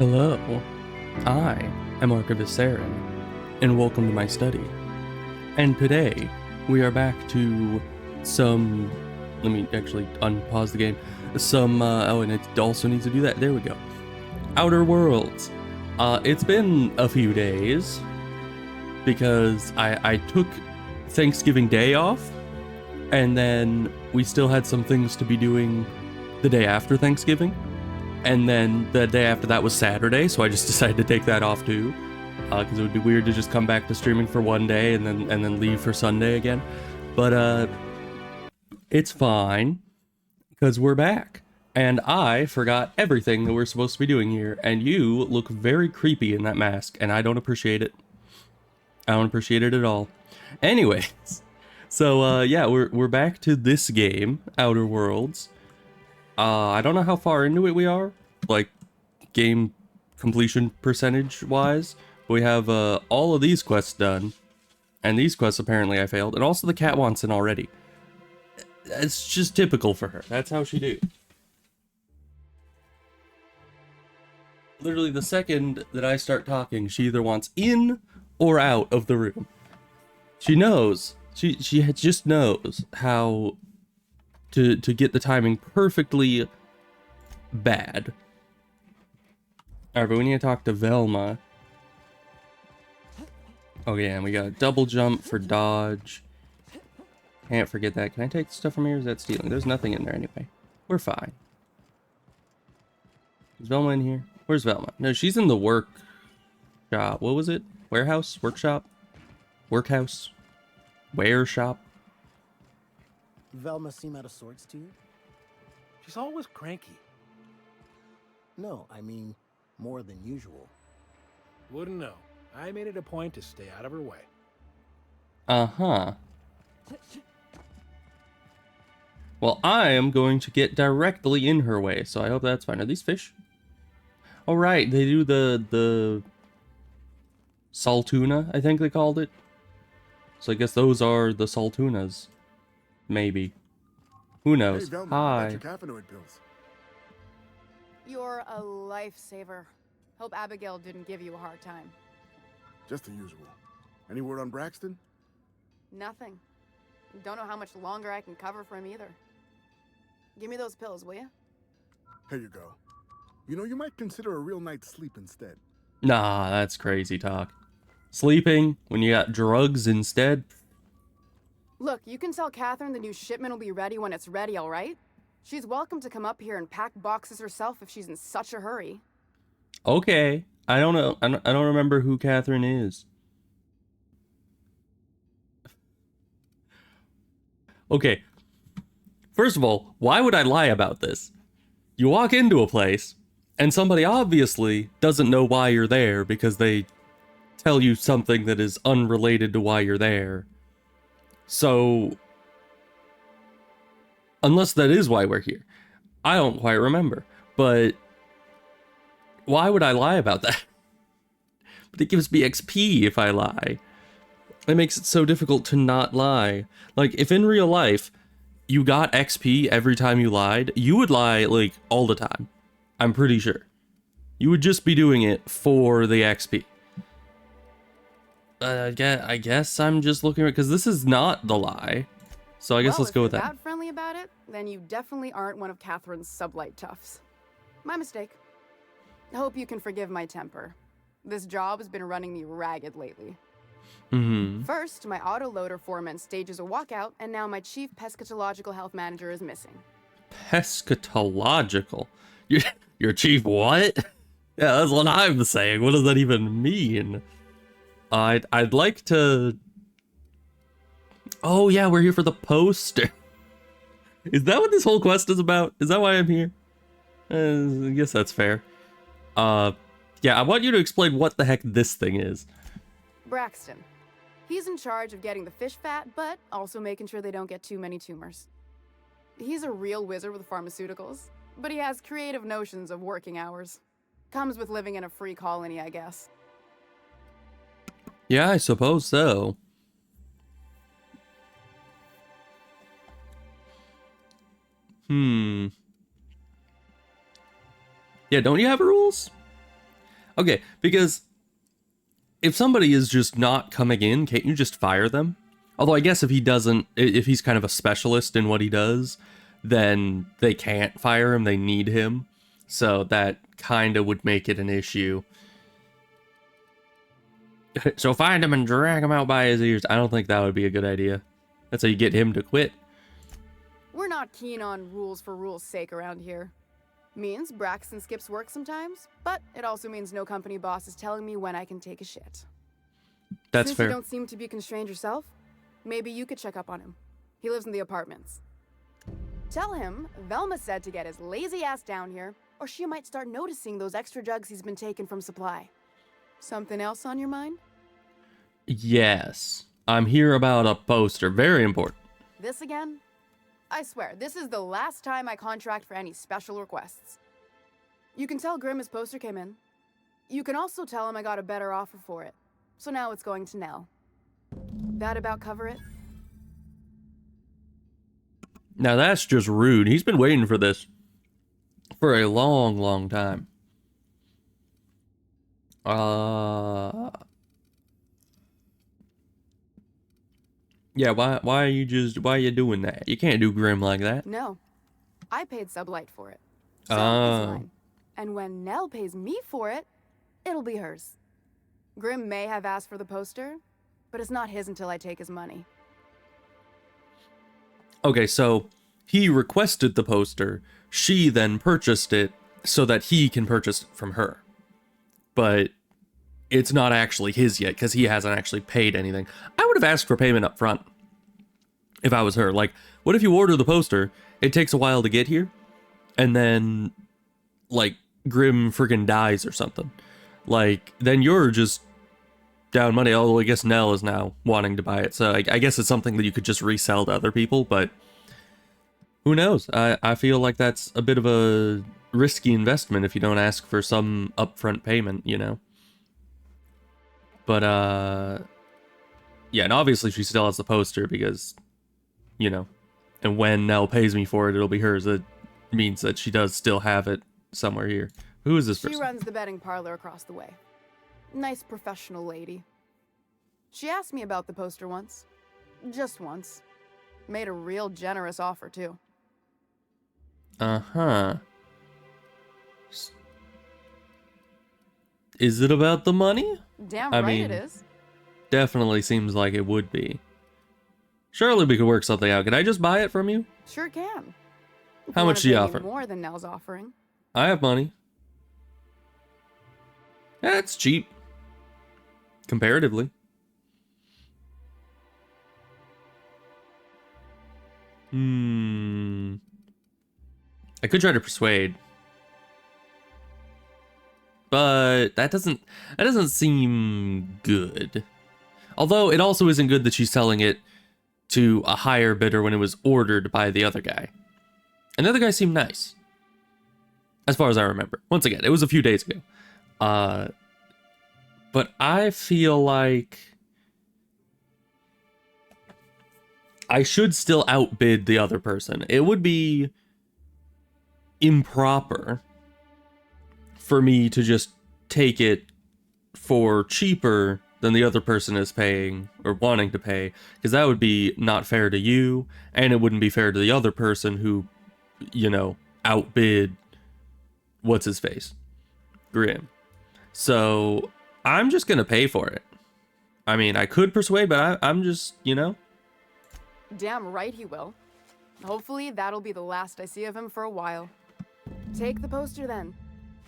Hello, I am Archivist Saren, and welcome to my study. And today, we are back to some... Let me actually unpause the game. And it also needs to do that. There we go. Outer Worlds. It's been a few days, because I took Thanksgiving Day off, and then we still had some things to be doing the day after Thanksgiving. And then the day after that was Saturday, so I just decided to take that off too, because it would be weird to just come back to streaming for one day and then leave for Sunday again. But it's fine, because we're back, and I forgot everything that we're supposed to be doing here, and you look very creepy in that mask, and I don't appreciate it. I don't appreciate it at all. Anyways, so yeah, we're back to this game, Outer Worlds. I don't know how far into it we are, like, game completion percentage wise, but we have all of these quests done, and these quests apparently I failed, and also the cat wants in already. It's just typical for her. That's how she do. Literally the second that I start talking, she either wants in or out of the room. She knows. She just knows how to get the timing perfectly bad. Alright, but we need to talk to Velma. Okay, and we got a double jump for dodge. Can't forget that. Can I take stuff from here? Is that stealing? There's nothing in there anyway. We're fine. Is Velma in here? Where's Velma? No, she's in the work shop. What was it? Warehouse? Workshop? Workhouse? Ware shop? Velma seem out of sorts to you? She's always cranky. No, I mean more than usual. Wouldn't know. I made it a point to stay out of her way. Uh-huh. Well, I am going to get directly in her way, so I hope that's fine. Are these fish? Oh, right, they do the saltuna, I think they called it. So I guess those are the saltunas. Maybe. Who knows? Hey, Velma, Hi. I got your caffeinoid pills. You're a lifesaver. Hope Abigail didn't give you a hard time. Just the usual. Any word on Braxton? Nothing. Don't know how much longer I can cover for him either. Give me those pills, will you? Here you go. You know, you might consider a real night's sleep instead. Nah, that's crazy talk. Sleeping when you got drugs instead? Look, you can tell Catherine the new shipment will be ready when it's ready, all right? She's welcome to come up here and pack boxes herself if she's in such a hurry. Okay. I don't know. I don't remember who Catherine is. Okay. First of all, why would I lie about this? You walk into a place, and somebody obviously doesn't know why you're there because they tell you something that is unrelated to why you're there. So, unless that is why we're here. I don't quite remember, but why would I lie about that? But it gives me XP if I lie. It makes it so difficult to not lie. Like, if in real life you got XP every time you lied, you would lie, like, all the time. I'm pretty sure. You would just be doing it for the XP. I guess I'm just looking at it, because this is not the lie. So I guess let's go with If that. you're that friendly about it, then you definitely aren't one of Catherine's sublight toughs. My mistake. Hope you can forgive my temper. This job has been running me ragged lately. Mm-hmm. First, my autoloader foreman stages a walkout, and now my chief pescatological health manager is missing. Pescatological? Your chief what? Yeah, that's what I'm saying. What does that even mean? I'd like to... Oh yeah, we're here for the poster. Is that what this whole quest is about? Is that why I'm here? I guess that's fair. Yeah, I want you to explain what the heck this thing is. Braxton. He's in charge of getting the fish fat, but also making sure they don't get too many tumors. He's a real wizard with pharmaceuticals, but he has creative notions of working hours. Comes with living in a free colony, I guess. Yeah, I suppose so. Yeah, don't you have rules? Okay, because if somebody is just not coming in, can't you just fire them? Although I guess if he's kind of a specialist in what he does, then they can't fire him, they need him. So that kind of would make it an issue. So find him and drag him out by his ears. I don't think that would be a good idea. That's how you get him to quit. We're not keen on rules for rules' sake around here. Means Braxton skips work sometimes, but it also means no company boss is telling me when I can take a shit. That's Since fair. you don't seem to be constrained yourself, maybe you could check up on him. He lives in the apartments. Tell him Velma said to get his lazy ass down here, or she might start noticing those extra jugs he's been taking from supply. Something else on your mind? Yes. I'm here about a poster. Very important. This again? I swear, this is the last time I contract for any special requests. You can tell Grimm his poster came in. You can also tell him I got a better offer for it. So now it's going to Nell. That about cover it? Now that's just rude. He's been waiting for this for a long, long time. Yeah, why are you doing that? You can't do Grimm like that. No. I paid Sublight for it. So Oh. it's mine. And when Nell pays me for it, it'll be hers. Grimm may have asked for the poster, but it's not his until I take his money. Okay, so he requested the poster. She then purchased it so that he can purchase it from her. But it's not actually his yet because he hasn't actually paid anything. I would have asked for payment up front if I was her. Like, what if you order the poster, it takes a while to get here, and then, like, Grimm freaking dies or something? Like, then you're just down money. Although I guess Nell is now wanting to buy it, so I guess it's something that you could just resell to other people, but who knows? I feel like that's a bit of a risky investment if you don't ask for some upfront payment, you know? But, yeah, and obviously she still has the poster because, you know, and when Nell pays me for it, it'll be hers. That means that she does still have it somewhere here. Who is this She person? runs the betting parlor across the way. Nice professional lady. She asked me about the poster once. Just once. Made a real generous offer, too. Uh-huh. Is it about the money? Damn I right mean, it is. Definitely seems like it would be. Surely we could work something out. Can I just buy it from you? Sure can. If How you much wanna do you pay me offer? More than Nell's offering. I have money. Yeah, it's cheap. Comparatively. I could try to persuade. But that doesn't seem good. Although it also isn't good that she's selling it to a higher bidder when it was ordered by the other guy. And the other guy seemed nice. As far as I remember. Once again, it was a few days ago. But I feel like I should still outbid the other person. It would be improper for me to just take it for cheaper than the other person is paying or wanting to pay, because that would be not fair to you, and it wouldn't be fair to the other person who, you know, outbid what's his face, Grimm. So I'm just gonna pay for it. I mean, I could persuade, but I'm just, you know. Damn right he will. Hopefully that'll be the last I see of him for a while. Take the poster then.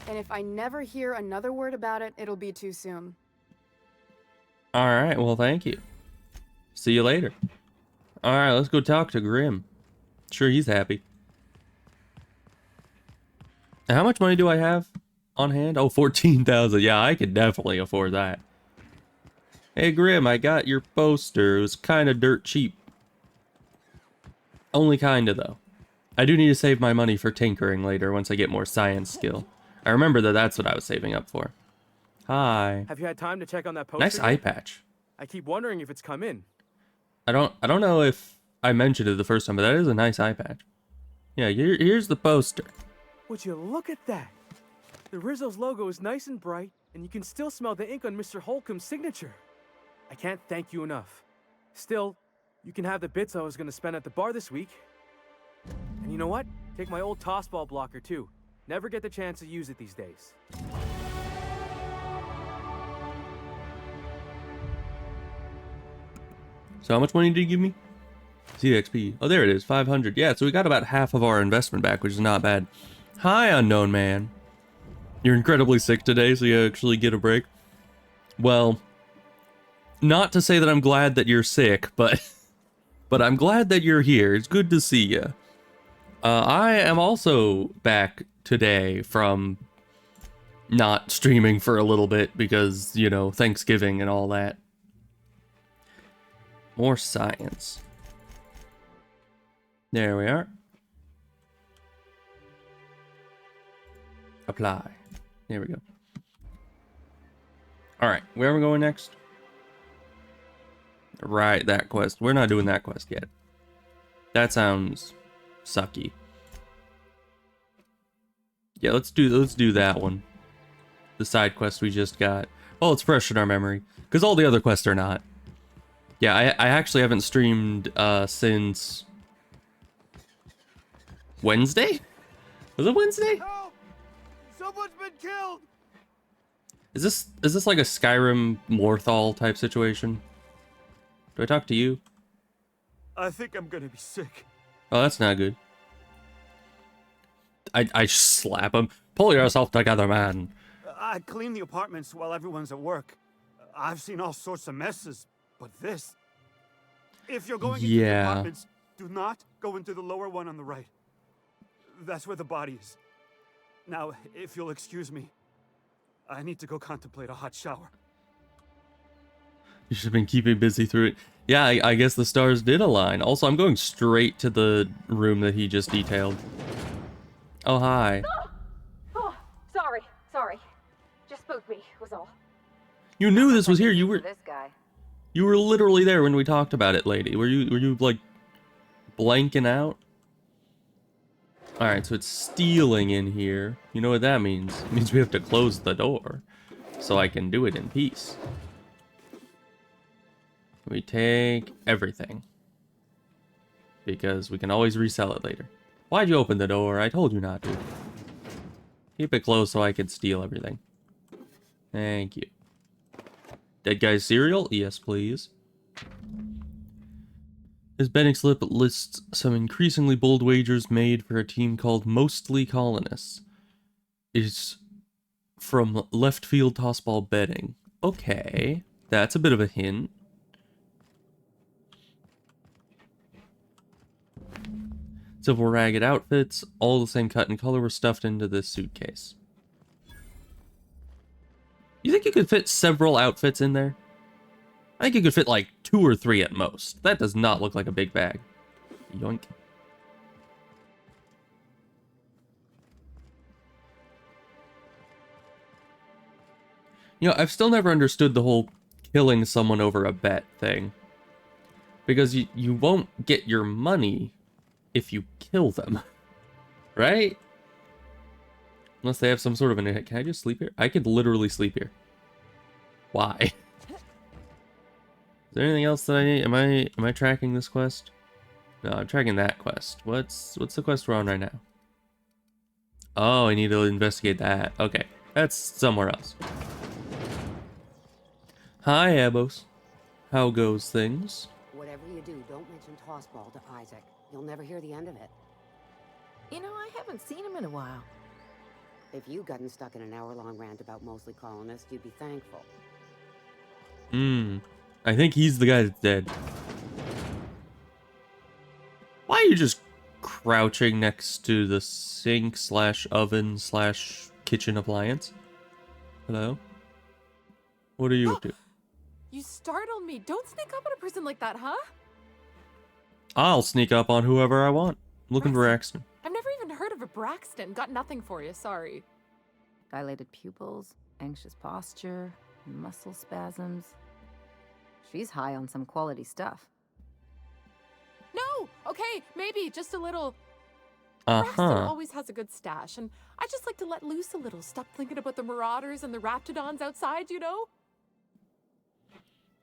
And if I never hear another word about it, it'll be too soon. All right, well, thank you. See you later. All right, let's go talk to Grimm. Sure, he's happy. And how much money do I have on hand? Oh, 14,000. Yeah, I could definitely afford that. Hey, Grimm, I got your poster. It was kind of dirt cheap. Only kinda, though. I do need to save my money for tinkering later once I get more science skill. I remember that that's what I was saving up for. Hi. Have you had time to check on that poster? Nice yet? eye patch. I keep wondering if it's come in. I don't know if I mentioned it the first time, but that is a nice eye patch. Yeah, here's the poster. Would you look at that? The Rizzo's logo is nice and bright, and you can still smell the ink on Mr. Holcomb's signature. I can't thank you enough. Still, you can have the bits I was gonna spend at the bar this week. And you know what? Take my old tossball blocker too. Never get the chance to use it these days. So how much money did you give me? CXP. Oh, there it is, 500. Yeah, so we got about half of our investment back, which is not bad. Hi, unknown man. You're incredibly sick today, so you actually get a break. Well, not to say that I'm glad that you're sick, but I'm glad that you're here. It's good to see you. I am also back today from not streaming for a little bit because, you know, Thanksgiving and all that. More science. There we are. Apply. There we go. Alright, where are we going next? Right, that quest. We're not doing that quest yet. That sounds sucky. Yeah, let's do that one. The side quest we just got. Oh, it's fresh in our memory. Because all the other quests are not. Yeah, I actually haven't streamed since Wednesday? Was it Wednesday? Help! Someone's been killed! Is this like a Skyrim Morthal type situation? Do I talk to you? I think I'm gonna be sick. Oh, that's not good. I slap him. Pull yourself together, man. I clean the apartments while everyone's at work. I've seen all sorts of messes, but this... If you're going into the apartments, do not go into the lower one on the right. That's where the body is. Now, if you'll excuse me, I need to go contemplate a hot shower. You should have been keeping busy through it. Yeah, I guess the stars did align. Also, I'm going straight to the room that he just detailed. Oh, hi. Oh, sorry. Just spooked me, was all. You knew this was here. You were This guy. you were literally there when we talked about it, lady. Were you like blanking out? All right, so it's stealing in here. You know what that means? It means we have to close the door so I can do it in peace. We take everything because we can always resell it later. Why'd you open the door? I told you not to. Keep it closed so I can steal everything. Thank you. Dead guy's cereal? Yes, please. His betting slip lists some increasingly bold wagers made for a team called Mostly Colonists. It's from left field tossball betting. Okay, that's a bit of a hint. Several ragged outfits, all the same cut and color, were stuffed into this suitcase. You think you could fit several outfits in there? I think you could fit like 2 or 3 at most. That does not look like a big bag. Yoink. You know, I've still never understood the whole killing someone over a bet thing. Because you won't get your money if you kill them. Right? Unless they have some sort of an... Can I just sleep here? I could literally sleep here. Why? Is there anything else that I need? Am I tracking this quest? No, I'm tracking that quest. What's the quest we're on right now? Oh, I need to investigate that. Okay, that's somewhere else. Hi, Abos. How goes things? Whatever you do, don't mention tossball to Isaac. You'll never hear the end of it. You know, I haven't seen him in a while. If you'd gotten stuck in an hour-long rant about mostly colonists, you'd be thankful. I think he's the guy that's dead. Why are you just crouching next to the sink / oven / kitchen appliance? Hello? What are you up to? You startled me. Don't sneak up on a person like that, huh? I'll sneak up on whoever I want. I'm looking for Axton. I've never even heard of a Braxton. Got nothing for you, sorry. Dilated pupils, anxious posture, muscle spasms. She's high on some quality stuff. No! Okay, maybe, just a little... Braxton Uh-huh. always has a good stash, and I just like to let loose a little. Stop thinking about the marauders and the raptidons outside, you know?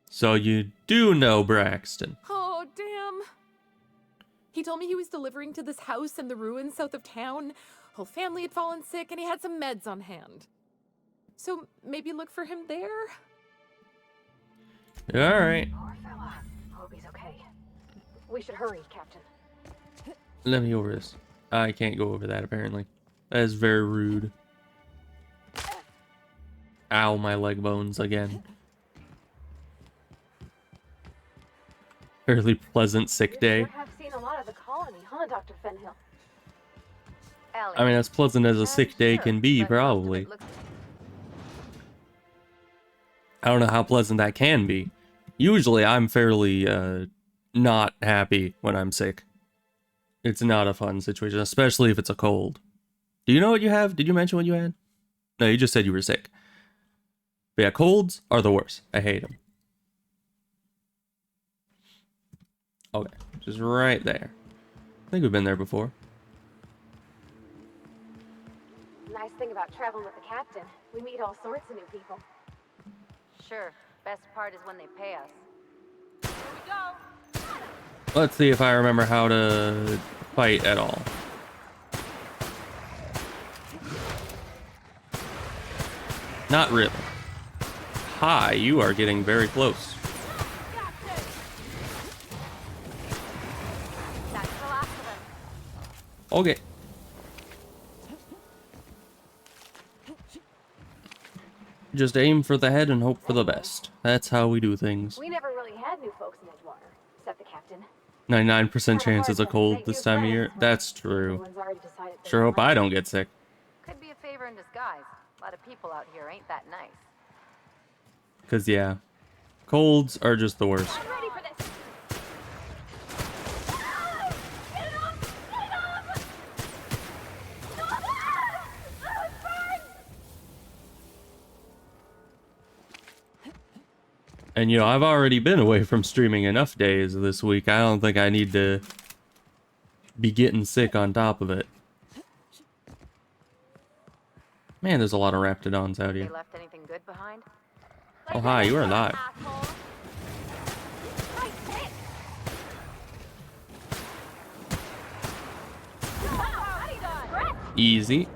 So you do know Braxton. Oh, damn. He told me he was delivering to this house in the ruins south of town. Whole family had fallen sick, and he had some meds on hand. So maybe look for him there? Alright. Poor fella. Hope he's okay. We should hurry, Captain. Let me over this. I can't go over that, apparently. That is very rude. Ow, my leg bones again. Fairly pleasant sick day. You sure have seen a lot of the colony, huh, Dr. Fenhill? I mean, as pleasant as a sick day can be, probably. I don't know how pleasant that can be. Usually, I'm fairly, not happy when I'm sick. It's not a fun situation, especially if it's a cold. Do you know what you have? Did you mention what you had? No, you just said you were sick. But yeah, colds are the worst. I hate them. Okay, just right there. I think we've been there before. Nice thing about traveling with the captain. We meet all sorts of new people. Sure. Best part is when they pay us. Here we go. Let's see if I remember how to fight at all. Not really. Hi, you are getting very close. That's the last of them. Okay. Just aim for the head and hope for the best. That's how we do things. We never really had new folks in Edgewater, except the captain. 99% chance it's a cold this time of year. That's true. Everyone's already decided they Sure hope like I it. don't get sick. Could be a favor in disguise. A lot of people out here ain't that nice. Cause yeah, colds are just the worst. I'm ready for this. Get it off! Get it off! It burns! And you know, I've already been away from streaming enough days this week. I don't think I need to be getting sick on top of it. Man, there's a lot of raptidons out They here. left anything good behind? Oh hi, you are alive. Asshole. Right, hit! Wow, Easy.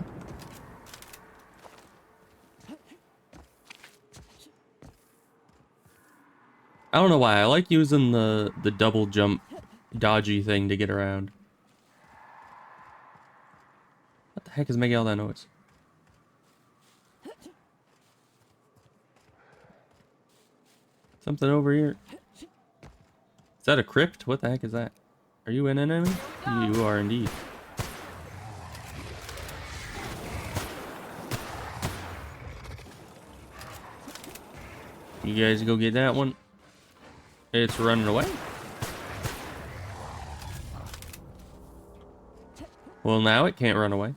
I don't know why, I like using the double jump dodgy thing to get around. What the heck is making all that noise? Something over here. Is that a crypt? What the heck is that? Are you an enemy? You are indeed. You guys go get that one. It's running away. Well, now it can't run away.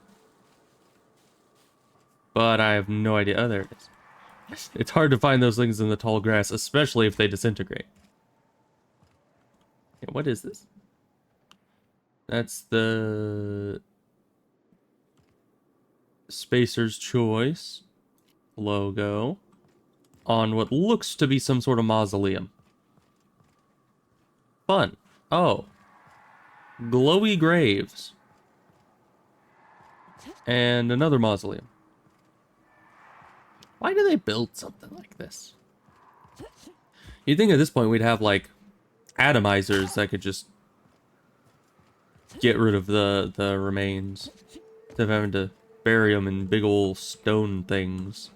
But I have no idea. Oh, there it is. It's hard to find those things in the tall grass, especially if they disintegrate. Yeah, what is this? That's the Spacer's Choice logo on what looks to be some sort of mausoleum. Fun. Oh. Glowy graves. And another mausoleum. Why do they build something like this? You'd think at this point we'd have, like, atomizers that could just get rid of the remains instead of having to bury them in big old stone things.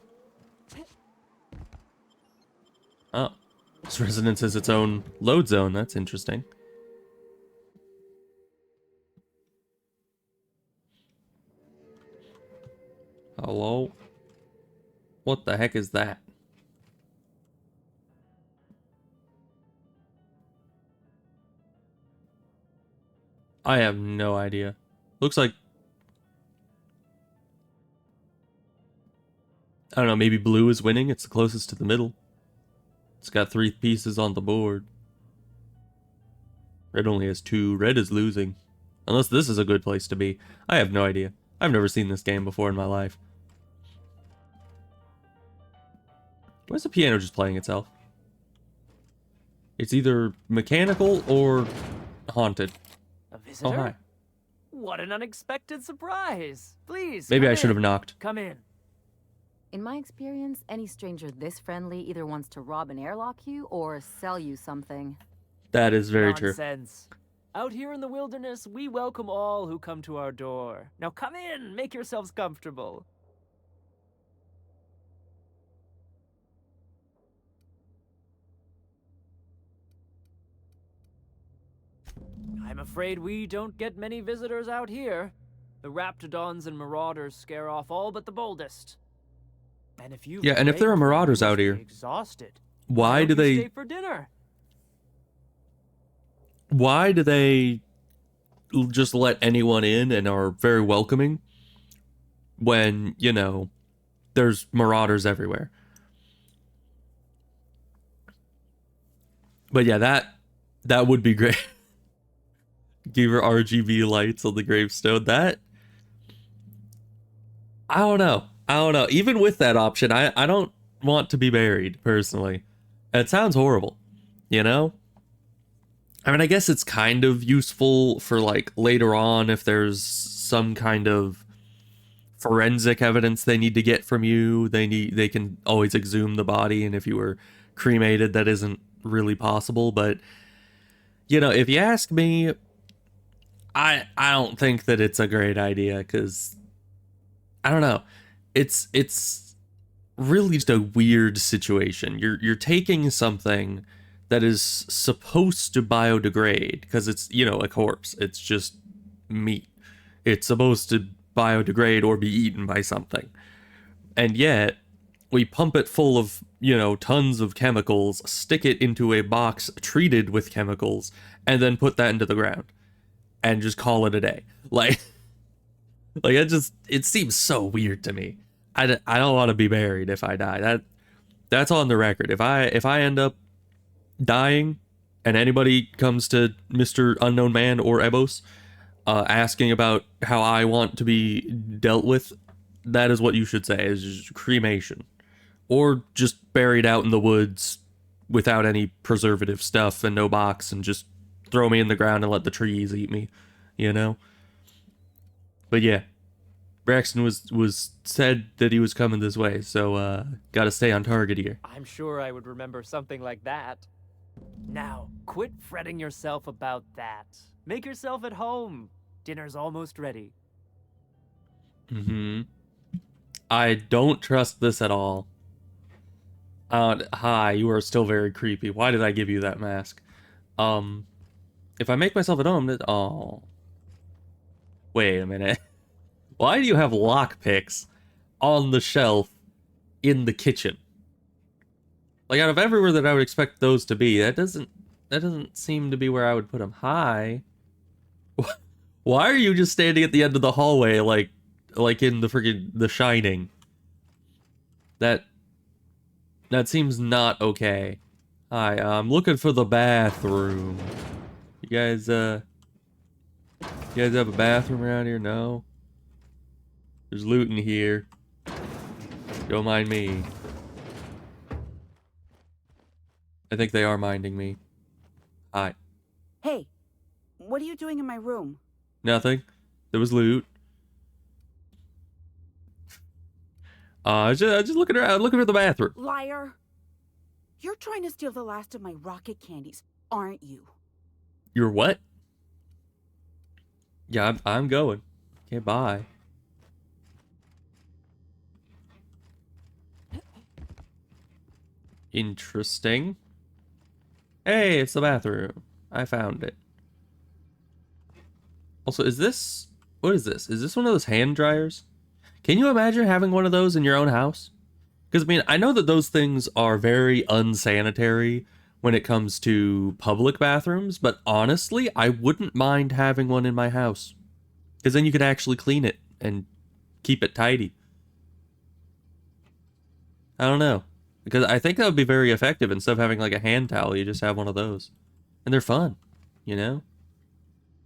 Oh. This residence has its own load zone. That's interesting. Hello? What the heck is that? I have no idea. Looks like... I don't know, maybe blue is winning. It's the closest to the middle. It's got 3 pieces on the board. Red only has 2. Red is losing. Unless this is a good place to be. I have no idea. I've never seen this game before in my life. Why is the piano just playing itself? It's either mechanical or haunted. A visitor? Oh, hi. What an unexpected surprise. Please, Maybe come I should have in. knocked. Come in. In my experience, any stranger this friendly either wants to rob and airlock you or sell you something. That is very true. Nonsense. Out here in the wilderness, we welcome all who come to our door. Now come in, make yourselves comfortable. I'm afraid we don't get many visitors out here. The raptidons and marauders scare off all but the boldest. And if you And if there are marauders out here, exhausted, why do they stay for dinner? Why do they just let anyone in and are very welcoming when, you know, there's marauders everywhere? But yeah, that would be great. Give her RGB lights on the gravestone. That, I don't know. Even with that option, I don't want to be buried, personally. It sounds horrible, you know? I mean, I guess it's kind of useful for, like, later on if there's some kind of forensic evidence they need to get from you. They can always exhume the body, and if you were cremated, that isn't really possible. But, you know, if you ask me, I don't think that it's a great idea, because I don't know. It's really just a weird situation. You're taking something that is supposed to biodegrade because it's, you know, a corpse. It's just meat. It's supposed to biodegrade or be eaten by something. And yet, we pump it full of, you know, tons of chemicals, stick it into a box treated with chemicals, and then put that into the ground. And just call it a day. Like it seems so weird to me. I don't want to be buried if I die. That's on the record. If I end up dying and anybody comes to Mr. Unknown Man or Ebos asking about how I want to be dealt with, that is what you should say, is just cremation. Or just buried out in the woods without any preservative stuff and no box, and just throw me in the ground and let the trees eat me, you know? But yeah, Braxton was said that he was coming this way, so gotta stay on target here. I'm sure I would remember something like that. Now, quit fretting yourself about that. Make yourself at home. Dinner's almost ready. I don't trust this at all. Hi, you are still very creepy. Why did I give you that mask? If I make myself at home, oh. Wait a minute. Why do you have lockpicks on the shelf in the kitchen? Like, out of everywhere that I would expect those to be, that doesn't seem to be where I would put them. Hi. Why are you just standing at the end of the hallway like in the friggin' The Shining? That seems not okay. Hi, I'm looking for the bathroom. You guys have a bathroom around here? No? There's loot in here. Don't mind me. I think they are minding me. Hi. Hey, what are you doing in my room? Nothing. There was loot. I was just looking around, looking for the bathroom. Liar! You're trying to steal the last of my rocket candies, aren't you? You're what? Yeah, I'm going. Okay, bye. Interesting. Hey, it's the bathroom. I found it. Also, is this... What is this? Is this one of those hand dryers? Can you imagine having one of those in your own house? Because, I mean, I know that those things are very unsanitary when it comes to public bathrooms, but honestly, I wouldn't mind having one in my house. Because then you could actually clean it and keep it tidy. I don't know. Because I think that would be very effective. Instead of having like a hand towel, you just have one of those. And they're fun, you know?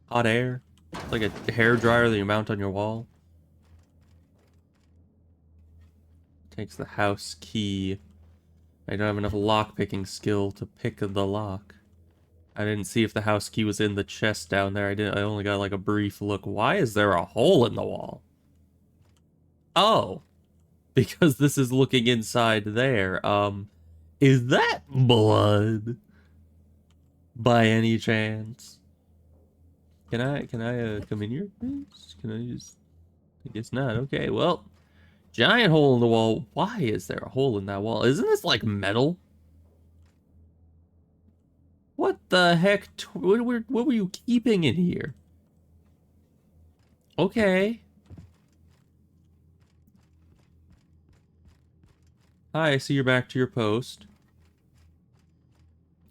Hot air. It's like a hair dryer that you mount on your wall. Takes the house key. I don't have enough lock-picking skill to pick the lock. I didn't see if the house key was in the chest down there. I only got like a brief look. Why is there a hole in the wall? Oh. Because this is looking inside there. Is that blood? By any chance? Can I come in here, please? Can I just... I guess not. Okay, well... Giant hole in the wall. Why is there a hole in that wall? Isn't this like metal? What the heck? What were you keeping in here? Okay. Hi, I see you're back to your post.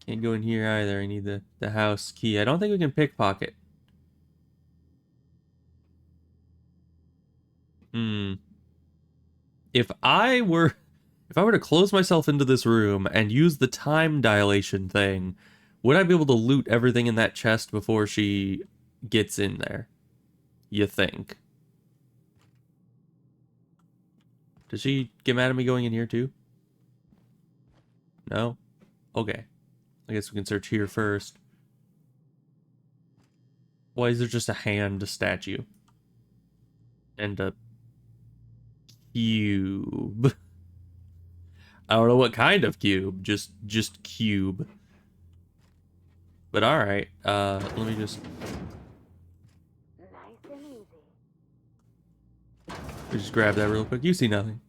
Can't go in here either. I need the house key. I don't think we can pickpocket. If I were to close myself into this room and use the time dilation thing, would I be able to loot everything in that chest before she gets in there? You think? Does she get mad at me going in here too? No? Okay. I guess we can search here first. Why is there just a hand statue? And a cube. I don't know what kind of cube. Just cube. But alright. Let me just... We just grab that real quick. You see nothing.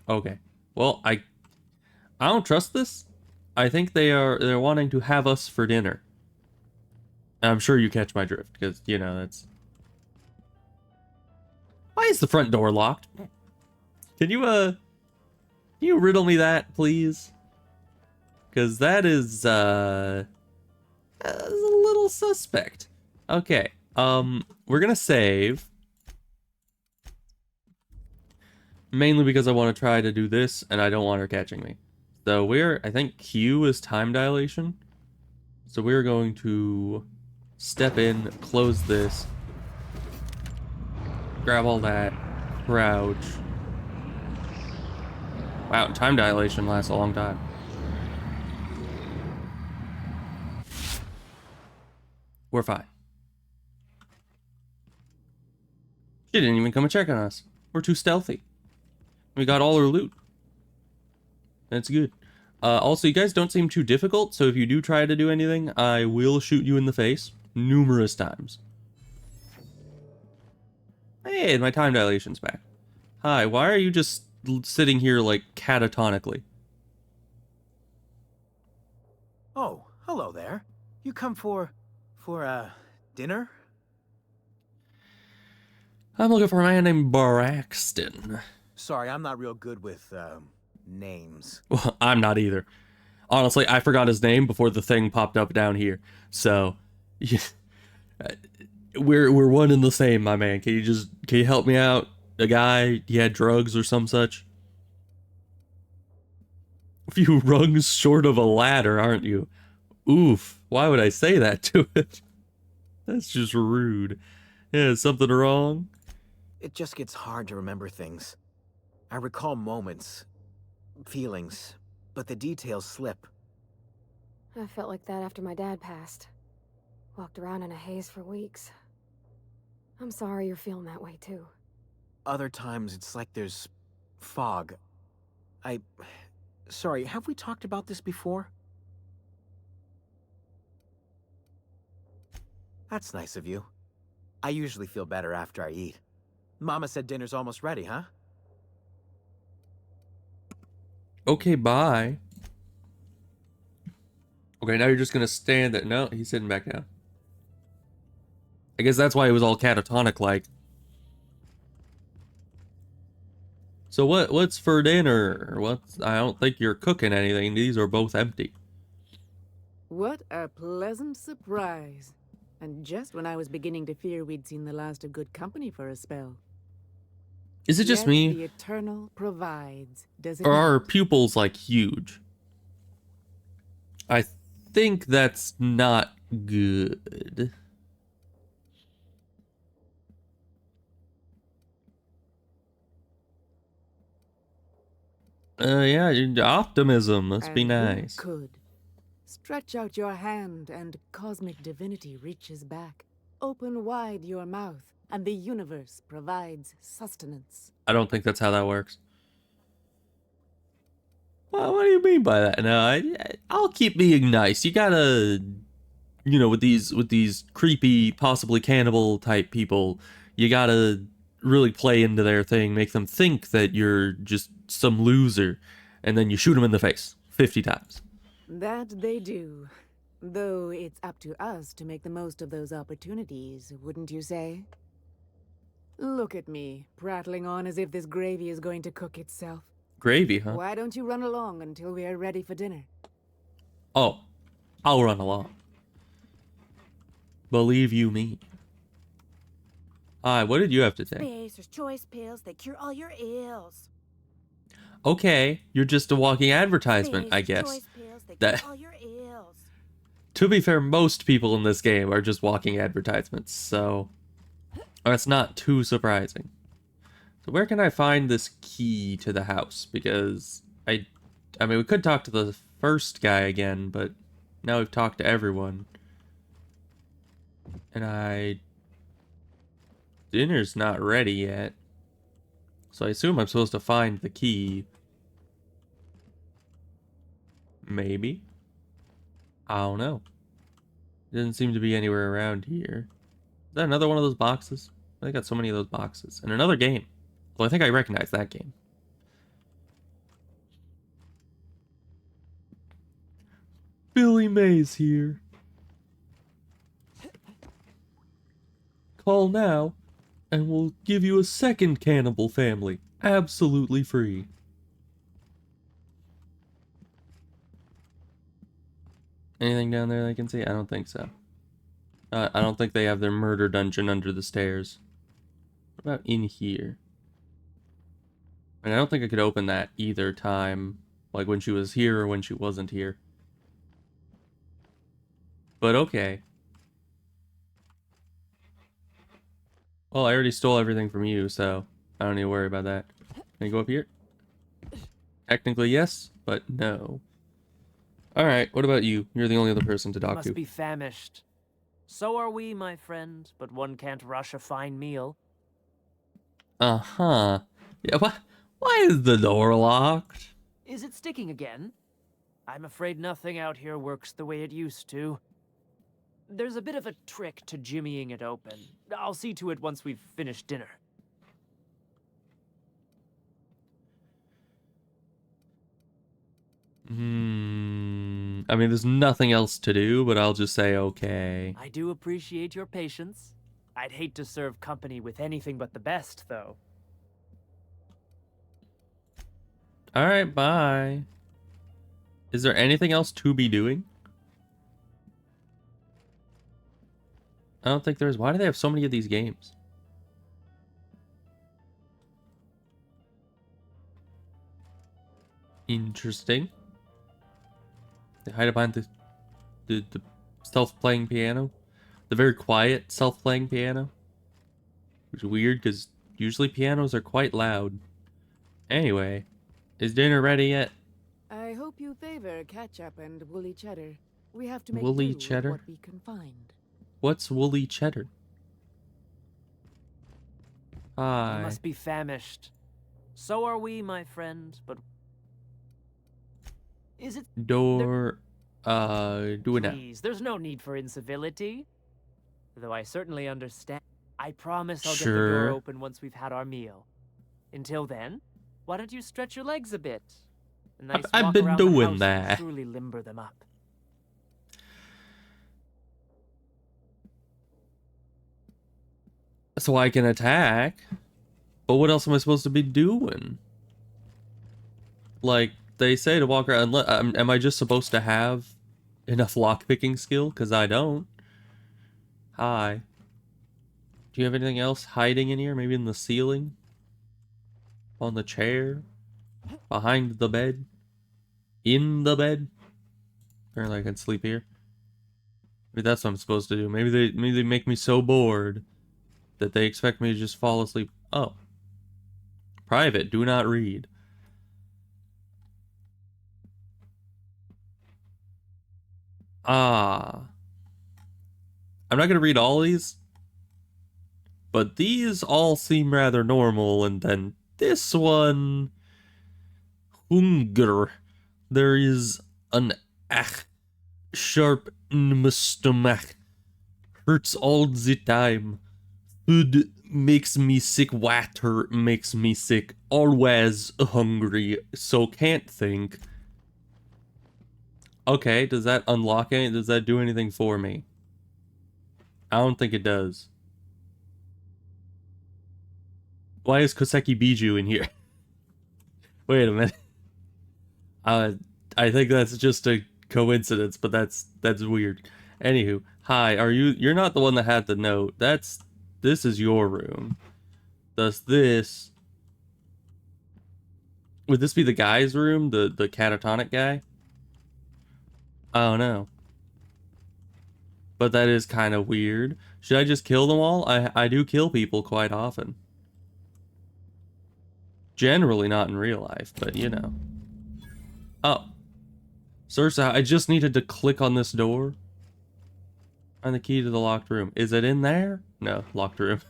Okay. Well, I don't trust this. I think they're wanting to have us for dinner. I'm sure you catch my drift, because, you know, that's... Why is the front door locked? Can you riddle me that, please? Because that is, a little suspect. Okay, we're gonna save. Mainly because I want to try to do this, and I don't want her catching me. So I think Q is time dilation. So we're going to step in, close this, grab all that, crouch. Wow, time dilation lasts a long time. We're fine. She didn't even come and check on us. We're too stealthy. We got all her loot. That's good. Also, you guys don't seem too difficult, so if you do try to do anything, I will shoot you in the face numerous times. Hey, my time dilation's back. Hi, why are you just sitting here, like, catatonically? Oh, hello there. You come for dinner? I'm looking for a man named Braxton. Sorry, I'm not real good with, names. Well, I'm not either. Honestly, I forgot his name before the thing popped up down here. So, yeah, we're one and the same, my man. Can you help me out? A guy, he had drugs or some such? A few rungs short of a ladder, aren't you? Oof, why would I say that to it? That's just rude. Yeah, is something wrong? It just gets hard to remember things. I recall moments, feelings, but the details slip. I felt like that after my dad passed. Walked around in a haze for weeks. I'm sorry you're feeling that way too. Other times it's like there's fog. Sorry, have we talked about this before? That's nice of you. I usually feel better after I eat. Mama said dinner's almost ready, huh? Okay, bye. Okay, now you're just gonna stand there. No, he's sitting back down. I guess that's why it was all catatonic-like. So what's for dinner? I don't think you're cooking anything. These are both empty. What a pleasant surprise. And just when I was beginning to fear we'd seen the last of good company for a spell. Is it just Yet me? The Eternal provides, does it Or are her not? pupils, like, huge? I think that's not good. Yeah, optimism. Must be And nice. who could? Stretch out your hand and cosmic divinity reaches back. Open wide your mouth and the universe provides sustenance. I don't think that's how that works. Well, what do you mean by that? No, I'll keep being nice. You gotta, you know, with these creepy, possibly cannibal type people, you gotta really play into their thing, make them think that you're just some loser, and then you shoot them in the face 50 times. That they do. Though it's up to us to make the most of those opportunities, wouldn't you say? Look at me, prattling on as if this gravy is going to cook itself. Gravy, huh? Why don't you run along until we are ready for dinner? Oh, I'll run along. Believe you me. Hi, what did you have to say? Spacer's choice pills that cure all your ills. Okay, you're just a walking advertisement, I guess. That, to be fair, most people in this game are just walking advertisements, so that's not too surprising. So where can I find this key to the house? Because I mean, we could talk to the first guy again, but now we've talked to everyone. And dinner's not ready yet. So I assume I'm supposed to find the key. Maybe. I don't know. Doesn't seem to be anywhere around here. Is that another one of those boxes? I got so many of those boxes. And another game. Well, I think I recognize that game. Billy Mays here. Call now, and we'll give you a second cannibal family. Absolutely free. Anything down there I can see? I don't think so. I don't think they have their murder dungeon under the stairs. What about in here? And I don't think I could open that either time. Like when she was here or when she wasn't here. But okay. Well, I already stole everything from you, so I don't need to worry about that. Can I go up here? Technically yes, but no. Alright, what about you? You're the only other person to talk to. Must be famished. So are we, my friend, but one can't rush a fine meal. Uh-huh. Yeah, why is the door locked? Is it sticking again? I'm afraid nothing out here works the way it used to. There's a bit of a trick to jimmying it open. I'll see to it once we've finished dinner. I mean, there's nothing else to do, but I'll just say okay. I do appreciate your patience. I'd hate to serve company with anything but the best, though. Alright, bye. Is there anything else to be doing? I don't think there is. Why do they have so many of these games? Interesting. They hide behind the self-playing piano. The very quiet self-playing piano. Which is weird because usually pianos are quite loud. Anyway, is dinner ready yet? I hope you favor ketchup and woolly cheddar. We have to make Woolly do with cheddar? what we can find. What's woolly cheddar? Hi. You must be famished. So are we, my friend, but... Is it... Do it now. Please, there's no need for incivility. Though I certainly understand. I promise I'll get the door open once we've had our meal. Until then, why don't you stretch your legs a bit? A nice I've walk been around doing the house that. will truly limber them up. So I can attack. But what else am I supposed to be doing? Like, they say to walk around. Am I just supposed to have enough lockpicking skill? Because I don't. Hi. Do you have anything else hiding in here? Maybe in the ceiling? On the chair? Behind the bed? In the bed? Apparently I can sleep here. Maybe that's what I'm supposed to do. Maybe they make me so bored that they expect me to just fall asleep. Oh. Private, do not read. I'm not gonna read all these, but these all seem rather normal, and then this one, Hunger. There is an ach sharp in my stomach. Hurts all the time. Food makes me sick. Water makes me sick. Always hungry, so can't think. Okay, does that unlock any? Does that do anything for me? I don't think it does. Why is Koseki Biju in here? Wait a minute. I think that's just a coincidence, but that's weird. Anywho, hi, you're not the one that had the note. This is your room. Thus this, would this be the guy's room? The catatonic guy? I don't know. But that is kind of weird. Should I just kill them all? I do kill people quite often. Generally not in real life, but you know. Oh. Sursa, I just needed to click on this door. Find the key to the locked room. Is it in there? No, locked room.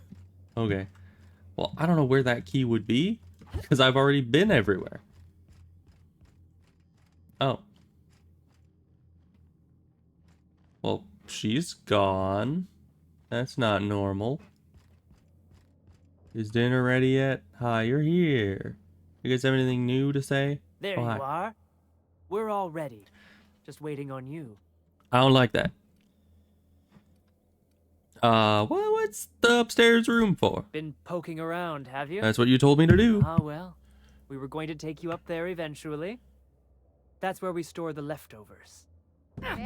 Okay. Well, I don't know where that key would be, because I've already been everywhere. Oh. Well, she's gone. That's not normal. Is dinner ready yet? Hi, you're here. You guys have anything new to say? There you are. We're all ready. Just waiting on you. I don't like that. Well, what's the upstairs room for? Been poking around, have you? That's what you told me to do. Ah, well. We were going to take you up there eventually. That's where we store the leftovers. Are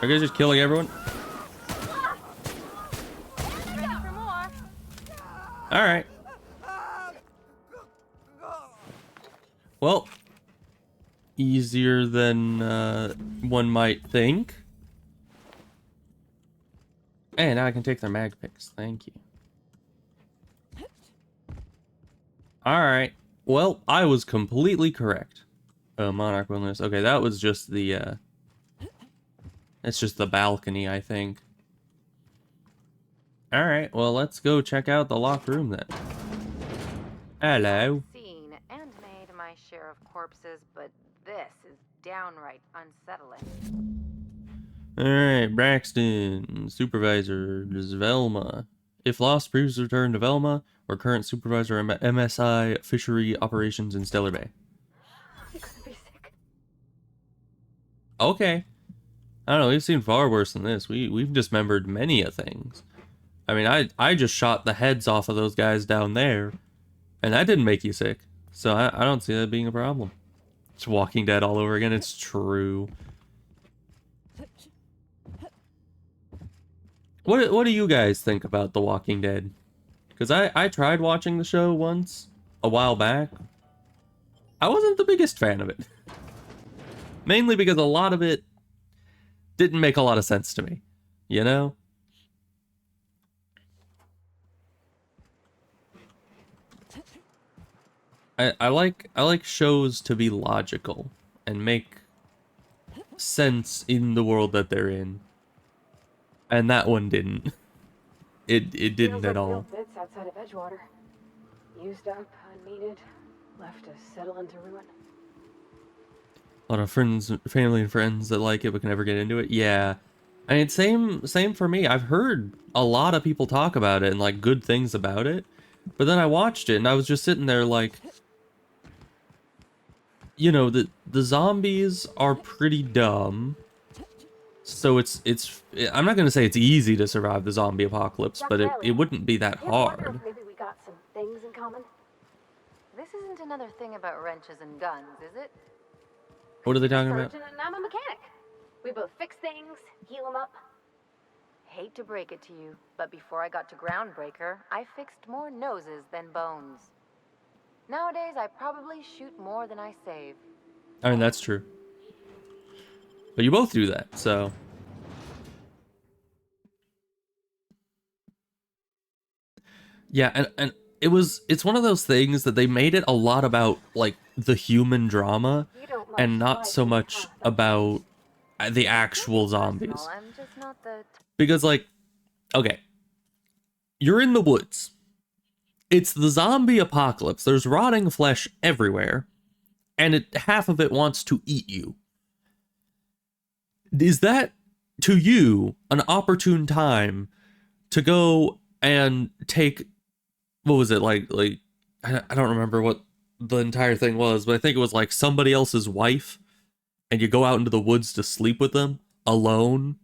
you guys just killing everyone? Alright. Well, easier than one might think. And now I can take their mag picks. Thank you. Alright. Well, I was completely correct. Oh, Monarch Wilderness. Okay, that was just the, it's just the balcony, I think. Alright, well, let's go check out the locked room then. Hello. Seen and made my share of corpses, but this is downright unsettling. Alright, Braxton. Supervisor is Velma. If lost, proves return to Velma, or current supervisor MSI Fishery Operations in Stellar Bay. You couldn't be sick. Okay. I don't know, we've seen far worse than this. We've dismembered many a things. I mean, I just shot the heads off of those guys down there, and that didn't make you sick. So I don't see that being a problem. It's Walking Dead all over again. It's true. What do you guys think about The Walking Dead? Because I tried watching the show once, a while back. I wasn't the biggest fan of it. Mainly because a lot of it didn't make a lot of sense to me. You know? I like shows to be logical and make sense in the world that they're in. And that one didn't. It didn't at all. Bits outside of Edgewater. Used up, unneeded, left to settle into ruin. A lot of friends, family and friends that like it but can never get into it. Yeah. I mean, same for me. I've heard a lot of people talk about it and like good things about it. But then I watched it and I was just sitting there like, you know, the zombies are pretty dumb. So it's I'm not gonna say it's easy to survive the zombie apocalypse, but it wouldn't be that hard. Maybe we got some things in common. This isn't another thing about wrenches and guns, is it? What are they talking about? Surgeon and I'm a mechanic. We both fix things, heal them up. Hate to break it to you, but before I got to Groundbreaker, I fixed more noses than bones. Nowadays, I probably shoot more than I save. I mean, that's true. But you both do that, so... Yeah, and it's one of those things that they made it a lot about like the human drama and not so much about the actual zombies. I'm just not the Because like, okay, you're in the woods. It's the zombie apocalypse. There's rotting flesh everywhere, and half of it wants to eat you. Is that, to you, an opportune time to go and take, what was it, like I don't remember what the entire thing was, but I think it was like somebody else's wife, and you go out into the woods to sleep with them, alone,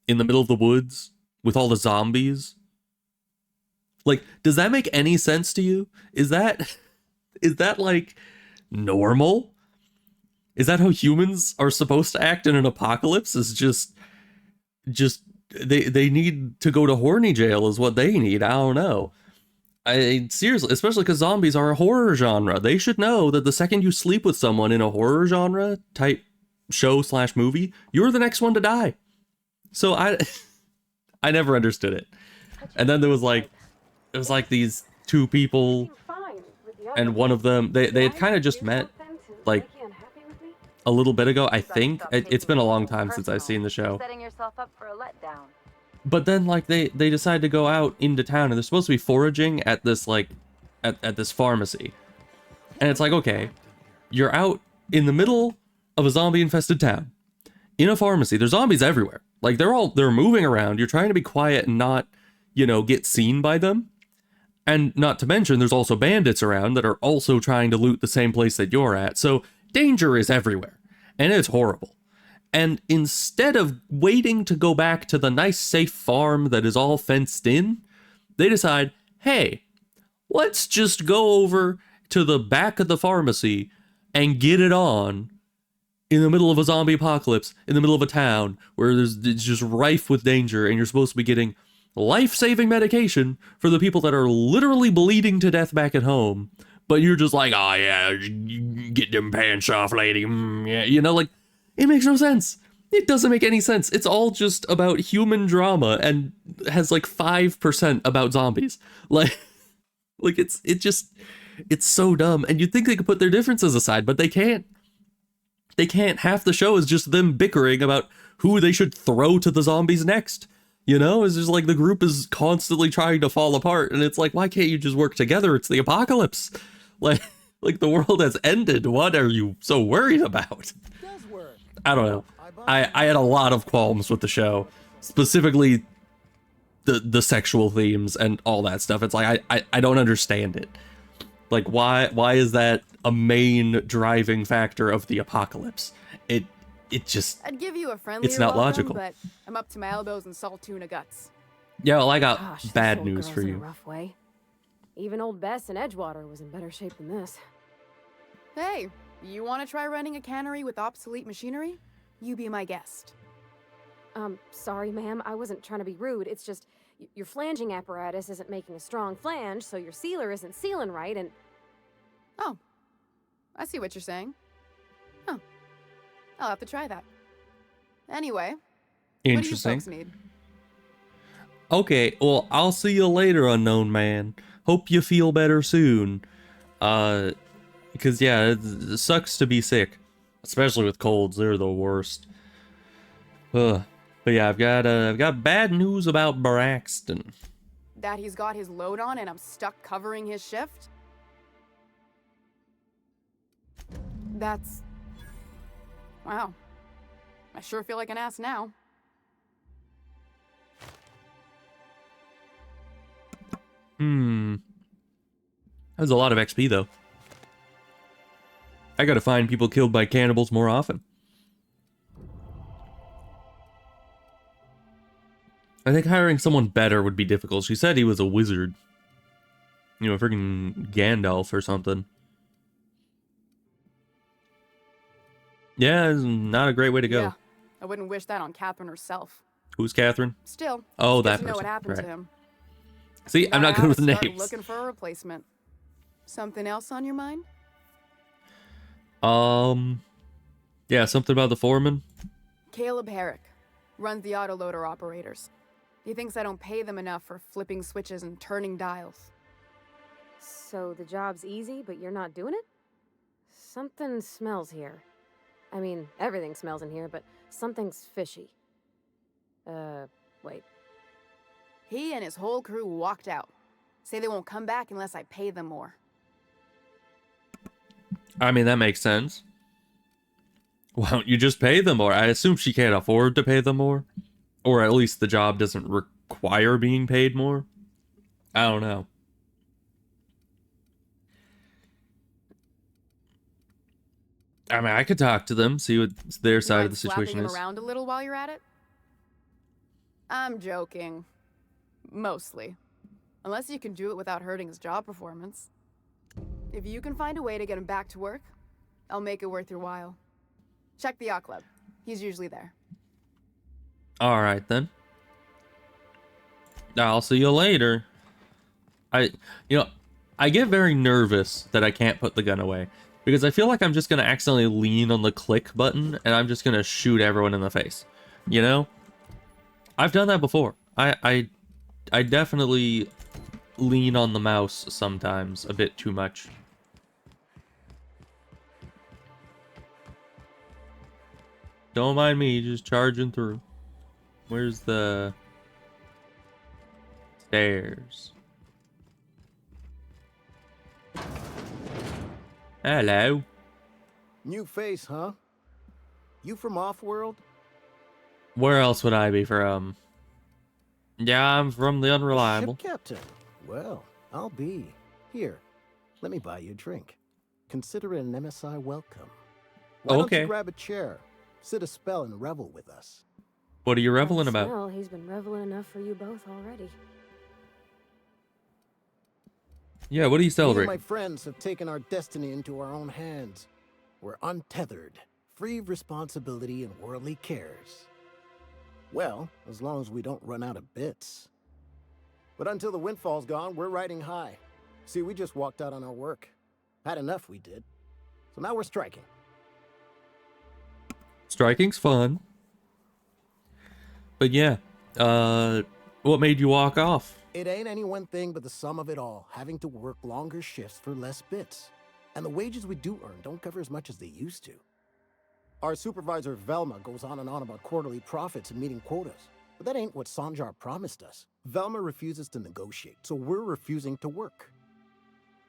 in the middle of the woods, with all the zombies? Like, does that make any sense to you? Is that like normal? Is that how humans are supposed to act in an apocalypse? Is just they need to go to horny jail is what they need. I don't know. I seriously, especially because zombies are a horror genre. They should know that the second you sleep with someone in a horror genre type show / movie, you're the next one to die. So I never understood it. And then there was like, it was like these two people, and one of them, they had kind of just met like a little bit ago, I think. It's been a long time since I've seen the show. setting yourself up for a letdown. But then like they decide to go out into town, and they're supposed to be foraging at this like at this pharmacy. And it's like, okay, you're out in the middle of a zombie infested town in a pharmacy. There's zombies everywhere. Like they're moving around. You're trying to be quiet and not, get seen by them. And not to mention, there's also bandits around that are also trying to loot the same place that you're at. So danger is everywhere, and it's horrible. And instead of waiting to go back to the nice, safe farm that is all fenced in, they decide, hey, let's just go over to the back of the pharmacy and get it on in the middle of a zombie apocalypse, in the middle of a town where it's just rife with danger, and you're supposed to be getting life-saving medication for the people that are literally bleeding to death back at home, but you're just like, oh yeah, get them pants off, lady. Yeah, like, it makes no sense. It doesn't make any sense. It's all just about human drama and has like 5% about zombies. Like it's so dumb. And you'd think they could put their differences aside, but they can't. They can't. Half the show is just them bickering about who they should throw to the zombies next. It's just like the group is constantly trying to fall apart, and it's like, why can't you just work together? It's the apocalypse. Like the world has ended. What are you so worried about? I don't know. I had a lot of qualms with the show, specifically the sexual themes and all that stuff. It's like I don't understand it. Like why is that a main driving factor of the apocalypse? It just, I'd give you a friendlier it's not welcome, logical. But I'm up to my elbows in salt tuna guts. Yeah, well, I got Gosh, this bad old news girl's for in a you. rough way. Even old Bess in Edgewater was in better shape than this. Hey, you want to try running a cannery with obsolete machinery? You be my guest. Sorry, ma'am. I wasn't trying to be rude. It's just your flanging apparatus isn't making a strong flange, so your sealer isn't sealing right, and... Oh, I see what you're saying. Huh. I'll have to try that. Anyway, Interesting. what do you folks need? Okay, well, I'll see you later, unknown man. Hope you feel better soon. Because yeah, it sucks to be sick, especially with colds. They're the worst. But yeah, I've got bad news about Braxton. That he's got his load on and I'm stuck covering his shift? That's... Wow. I sure feel like an ass now. That was a lot of XP, though. I gotta find people killed by cannibals more often. I think hiring someone better would be difficult. She said he was a wizard. Freaking Gandalf or something. Yeah, it's not a great way to go. Yeah, I wouldn't wish that on Catherine herself. Who's Catherine? Still, oh, it's good that to know person. what happened Right. to him. See, I'm not good with Start names. looking for a replacement. Something else on your mind? Yeah, something about the foreman. Caleb Herrick runs the autoloader operators. He thinks I don't pay them enough for flipping switches and turning dials. So the job's easy, but you're not doing it? Something smells here. I mean, everything smells in here, but something's fishy. Wait. He and his whole crew walked out. Say they won't come back unless I pay them more. I mean, that makes sense. Why don't you just pay them more? I assume she can't afford to pay them more. Or at least the job doesn't require being paid more. I don't know. I mean, I could talk to them, see what their side of the situation slapping is. him around a little while you're at it? I'm joking. Mostly. Unless you can do it without hurting his job performance. If you can find a way to get him back to work, I'll make it worth your while. Check the yacht club. He's usually there. All right, then. I'll see you later. I get very nervous that I can't put the gun away. Because I feel like I'm just going to accidentally lean on the click button and I'm just going to shoot everyone in the face. You know? I've done that before. I definitely lean on the mouse sometimes a bit too much. Don't mind me, just charging through. Where's the stairs? Hello. New face, huh? You from Offworld? Where else would I be from? Yeah, I'm from the Unreliable. Ship captain. Well, I'll be. Here, let me buy you a drink. Consider it an MSI welcome. Why don't you grab a chair, sit a spell, and revel with us? What are you reveling about? Well, he's been reveling enough for you both already. Yeah, what are you Me celebrating? and my friends have taken our destiny into our own hands. We're untethered, free of responsibility and worldly cares. Well, as long as we don't run out of bits. But until the windfall's gone, we're riding high. See, we just walked out on our work. Had enough, we did. So now we're striking. Striking's fun. But yeah, what made you walk off? It ain't any one thing but the sum of it all, having to work longer shifts for less bits. And the wages we do earn don't cover as much as they used to. Our supervisor Velma goes on and on about quarterly profits and meeting quotas. But that ain't what Sanjar promised us. Velma refuses to negotiate, so we're refusing to work.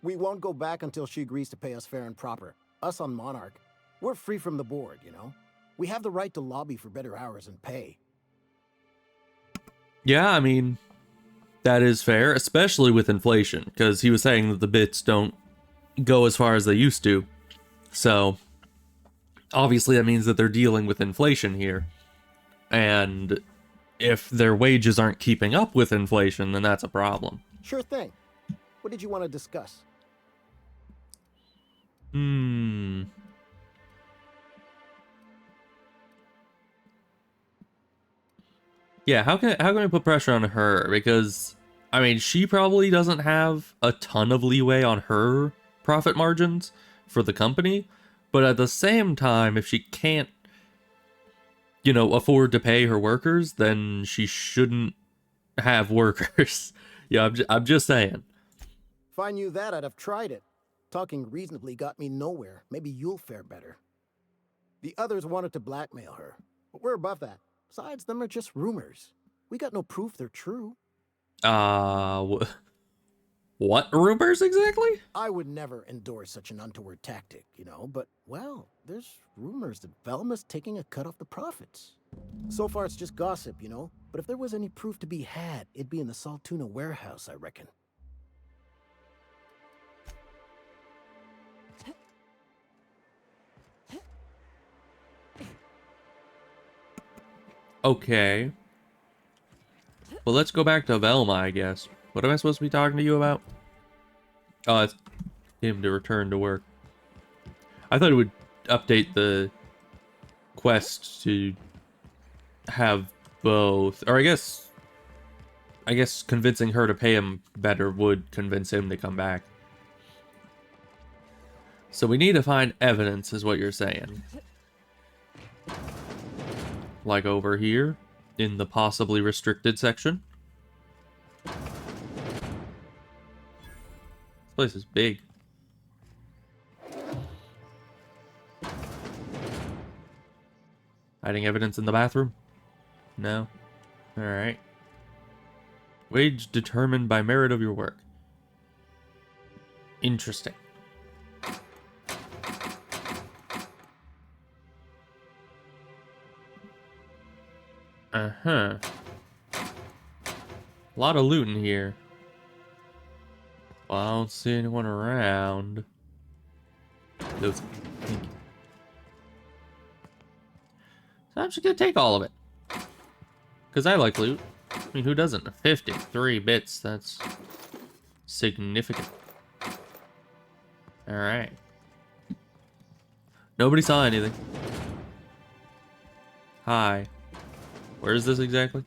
We won't go back until she agrees to pay us fair and proper. Us on Monarch, we're free from the board, you know? We have the right to lobby for better hours and pay. Yeah, I mean, that is fair, especially with inflation, because he was saying that the bits don't go as far as they used to. So, obviously that means that they're dealing with inflation here. And if their wages aren't keeping up with inflation, then that's a problem. Sure thing. What did you want to discuss? Yeah, how can we put pressure on her? Because, I mean, she probably doesn't have a ton of leeway on her profit margins for the company. But at the same time, if she can't, afford to pay her workers, then she shouldn't have workers. Yeah, I'm just saying. If I knew that, I'd have tried it. Talking reasonably got me nowhere. Maybe you'll fare better. The others wanted to blackmail her, but we're above that. Besides, them are just rumors. We got no proof they're true. What rumors exactly? I would never endorse such an untoward tactic, but, well, there's rumors that Velma's taking a cut off the profits. So far, it's just gossip, but if there was any proof to be had, it'd be in the Saltuna warehouse, I reckon. Okay. Well, let's go back to Velma, I guess. What am I supposed to be talking to you about? Oh, it's him to return to work. I thought it would update the quest to have both. Or I guess convincing her to pay him better would convince him to come back. So we need to find evidence, is what you're saying. Like over here, in the possibly restricted section. place is big. Hiding evidence in the bathroom? No. Alright. Wage determined by merit of your work. Interesting. Uh-huh. A lot of loot in here. Well, I don't see anyone around. Those. Thank you. So I'm just gonna take all of it. Because I like loot. I mean, who doesn't? 53 bits, that's significant. Alright. Nobody saw anything. Hi. Where is this exactly?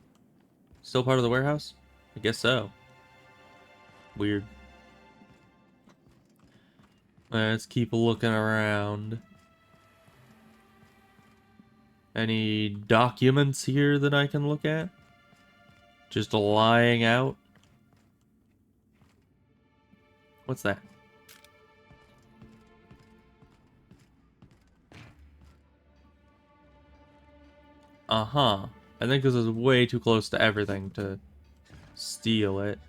Still part of the warehouse? I guess so. Weird. Let's keep looking around. Any documents here that I can look at? Just lying out? What's that? Uh-huh. I think this is way too close to everything to steal it.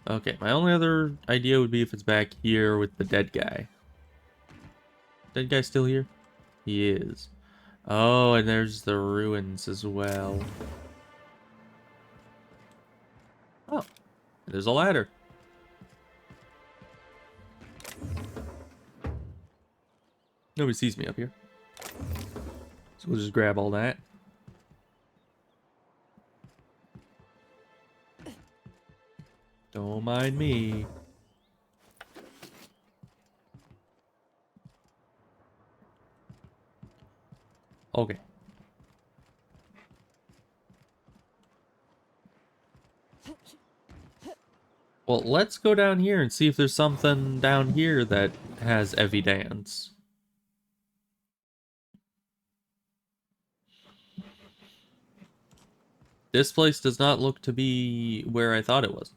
Okay, my only other idea would be if it's back here with the dead guy. Dead guy still here? He is. Oh, and there's the ruins as well. Oh, there's a ladder. Nobody sees me up here. So we'll just grab all that. Don't mind me. Okay. Well, let's go down here and see if there's something down here that has evidence. This place does not look to be where I thought it was.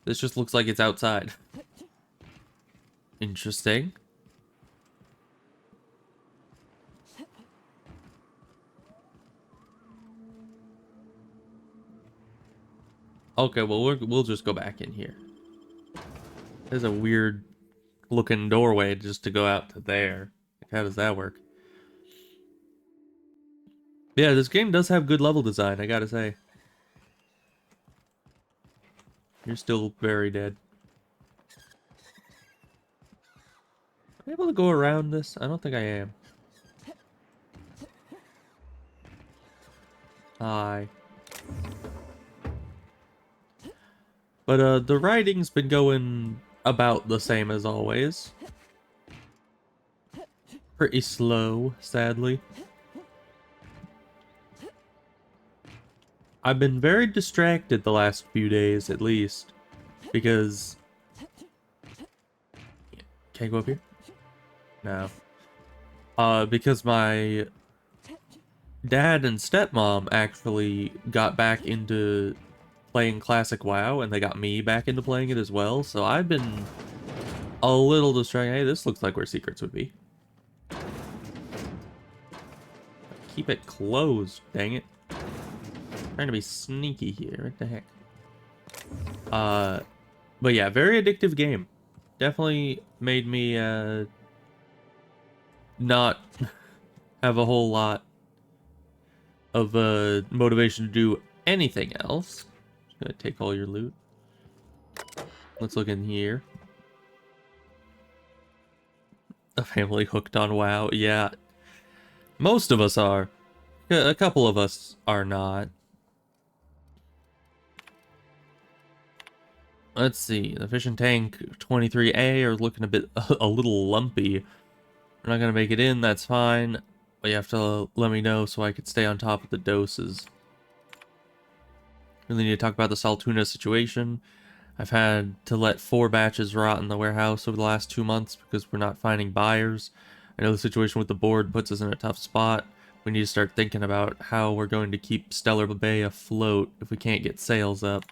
This just looks like it's outside. Interesting. Okay, well, we'll just go back in here. There's a weird looking doorway just to go out to there. Like, how does that work? Yeah, this game does have good level design, I gotta say. You're still very dead. Am I able to go around this? I don't think I am. Hi. But, the writing's been going about the same as always. Pretty slow, sadly. I've been very distracted the last few days, at least. Because... Can't go up here? No. Because my dad and stepmom actually got back into playing classic WoW, and they got me back into playing it as well, so I've been a little distracted. Hey, this looks like where secrets would be. Keep it closed, dang it. Trying to be sneaky here, what the heck. But yeah, very addictive game. Definitely made me, not have a whole lot of, motivation to do anything else. Just gonna take all your loot. Let's look in here. A family hooked on WoW. Yeah. Most of us are. A couple of us are not. Let's see. The fishing tank 23A are looking a little lumpy. We're not gonna make it in, that's fine. But you have to let me know so I could stay on top of the doses. Really need to talk about the Saltuna situation. I've had to let 4 batches rot in the warehouse over the last 2 months because we're not finding buyers. I know the situation with the board puts us in a tough spot. We need to start thinking about how we're going to keep Stellar Bay afloat if we can't get sales up.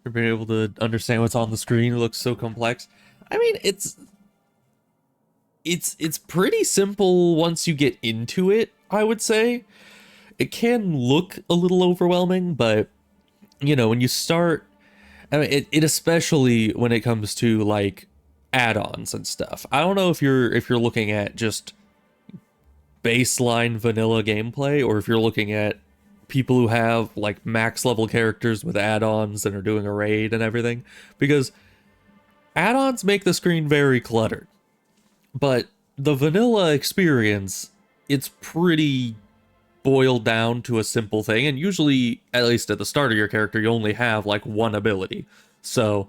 for being able to understand what's on the screen. It looks so complex. I mean, it's pretty simple once you get into it, I would say. It can look a little overwhelming, but you know, when you start, I mean, it especially when it comes to like add-ons and stuff. I don't know if you're looking at just baseline vanilla gameplay, or if you're looking at people who have like max level characters with add-ons and are doing a raid and everything, because add-ons make the screen very cluttered. But the vanilla experience, it's pretty boiled down to a simple thing, and usually, at least at the start of your character, you only have like one ability. So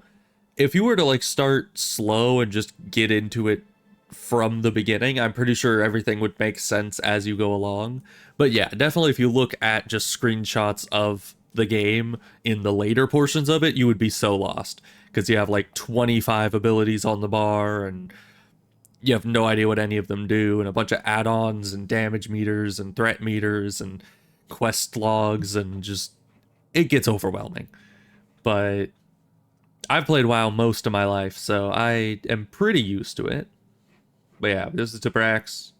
if you were to like start slow and just get into it from the beginning, I'm pretty sure everything would make sense as you go along. But yeah, definitely if you look at just screenshots of the game in the later portions of it, you would be so lost, because you have like 25 abilities on the bar, and you have no idea what any of them do, and a bunch of add-ons and damage meters and threat meters and quest logs, and just, it gets overwhelming. But I've played WoW most of my life, so I am pretty used to it. But yeah, this is Tabrax.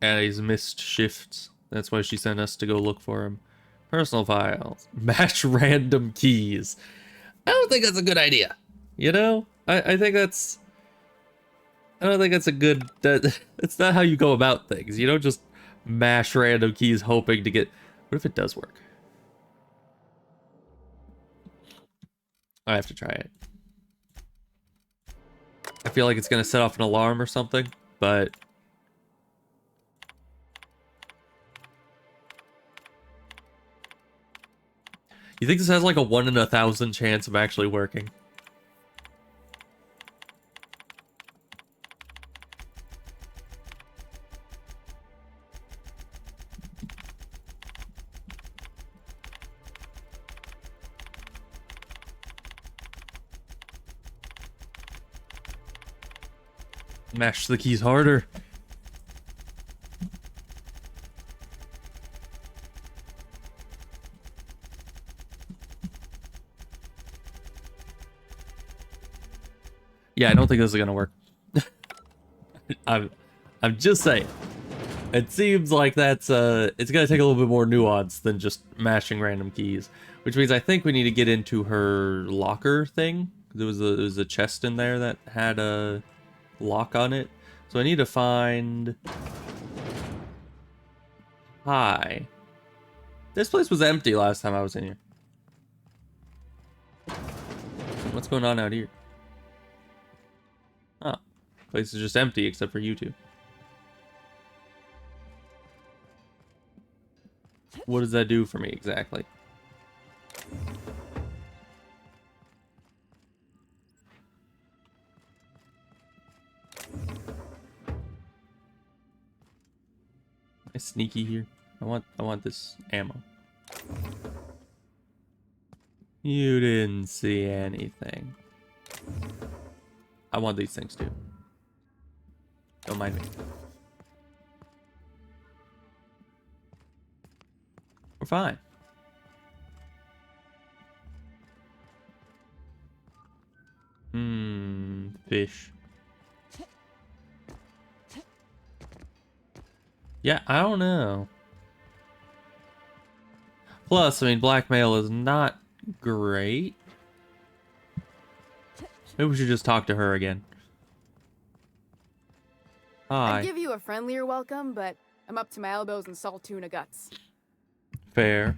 And he's missed shifts. That's why she sent us to go look for him. Personal files. Match random keys. I don't think that's a good idea. You know? I think that's... I don't think that's a good... That's not how you go about things. You don't just mash random keys hoping to get... What if it does work? I have to try it. I feel like it's going to set off an alarm or something, but... You think this has like a 1 in 1,000 chance of actually working? Mash the keys harder. Yeah, I don't think this is gonna work. I'm just saying. It seems like that's it's gonna take a little bit more nuance than just mashing random keys, which means I think we need to get into her locker thing. There was a chest in there that had a lock on it, so I need to find. Hi. This place was empty last time I was in here. What's going on out here? Oh, place is just empty except for you two. What does that do for me exactly? Am I sneaky here? I want this ammo. You didn't see anything. I want these things too. Don't mind me. We're fine. Fish. Yeah, I don't know. Plus, I mean, blackmail is not great. Maybe we should just talk to her again. Hi. I'd give you a friendlier welcome, but I'm up to my elbows in salt tuna guts. Fair.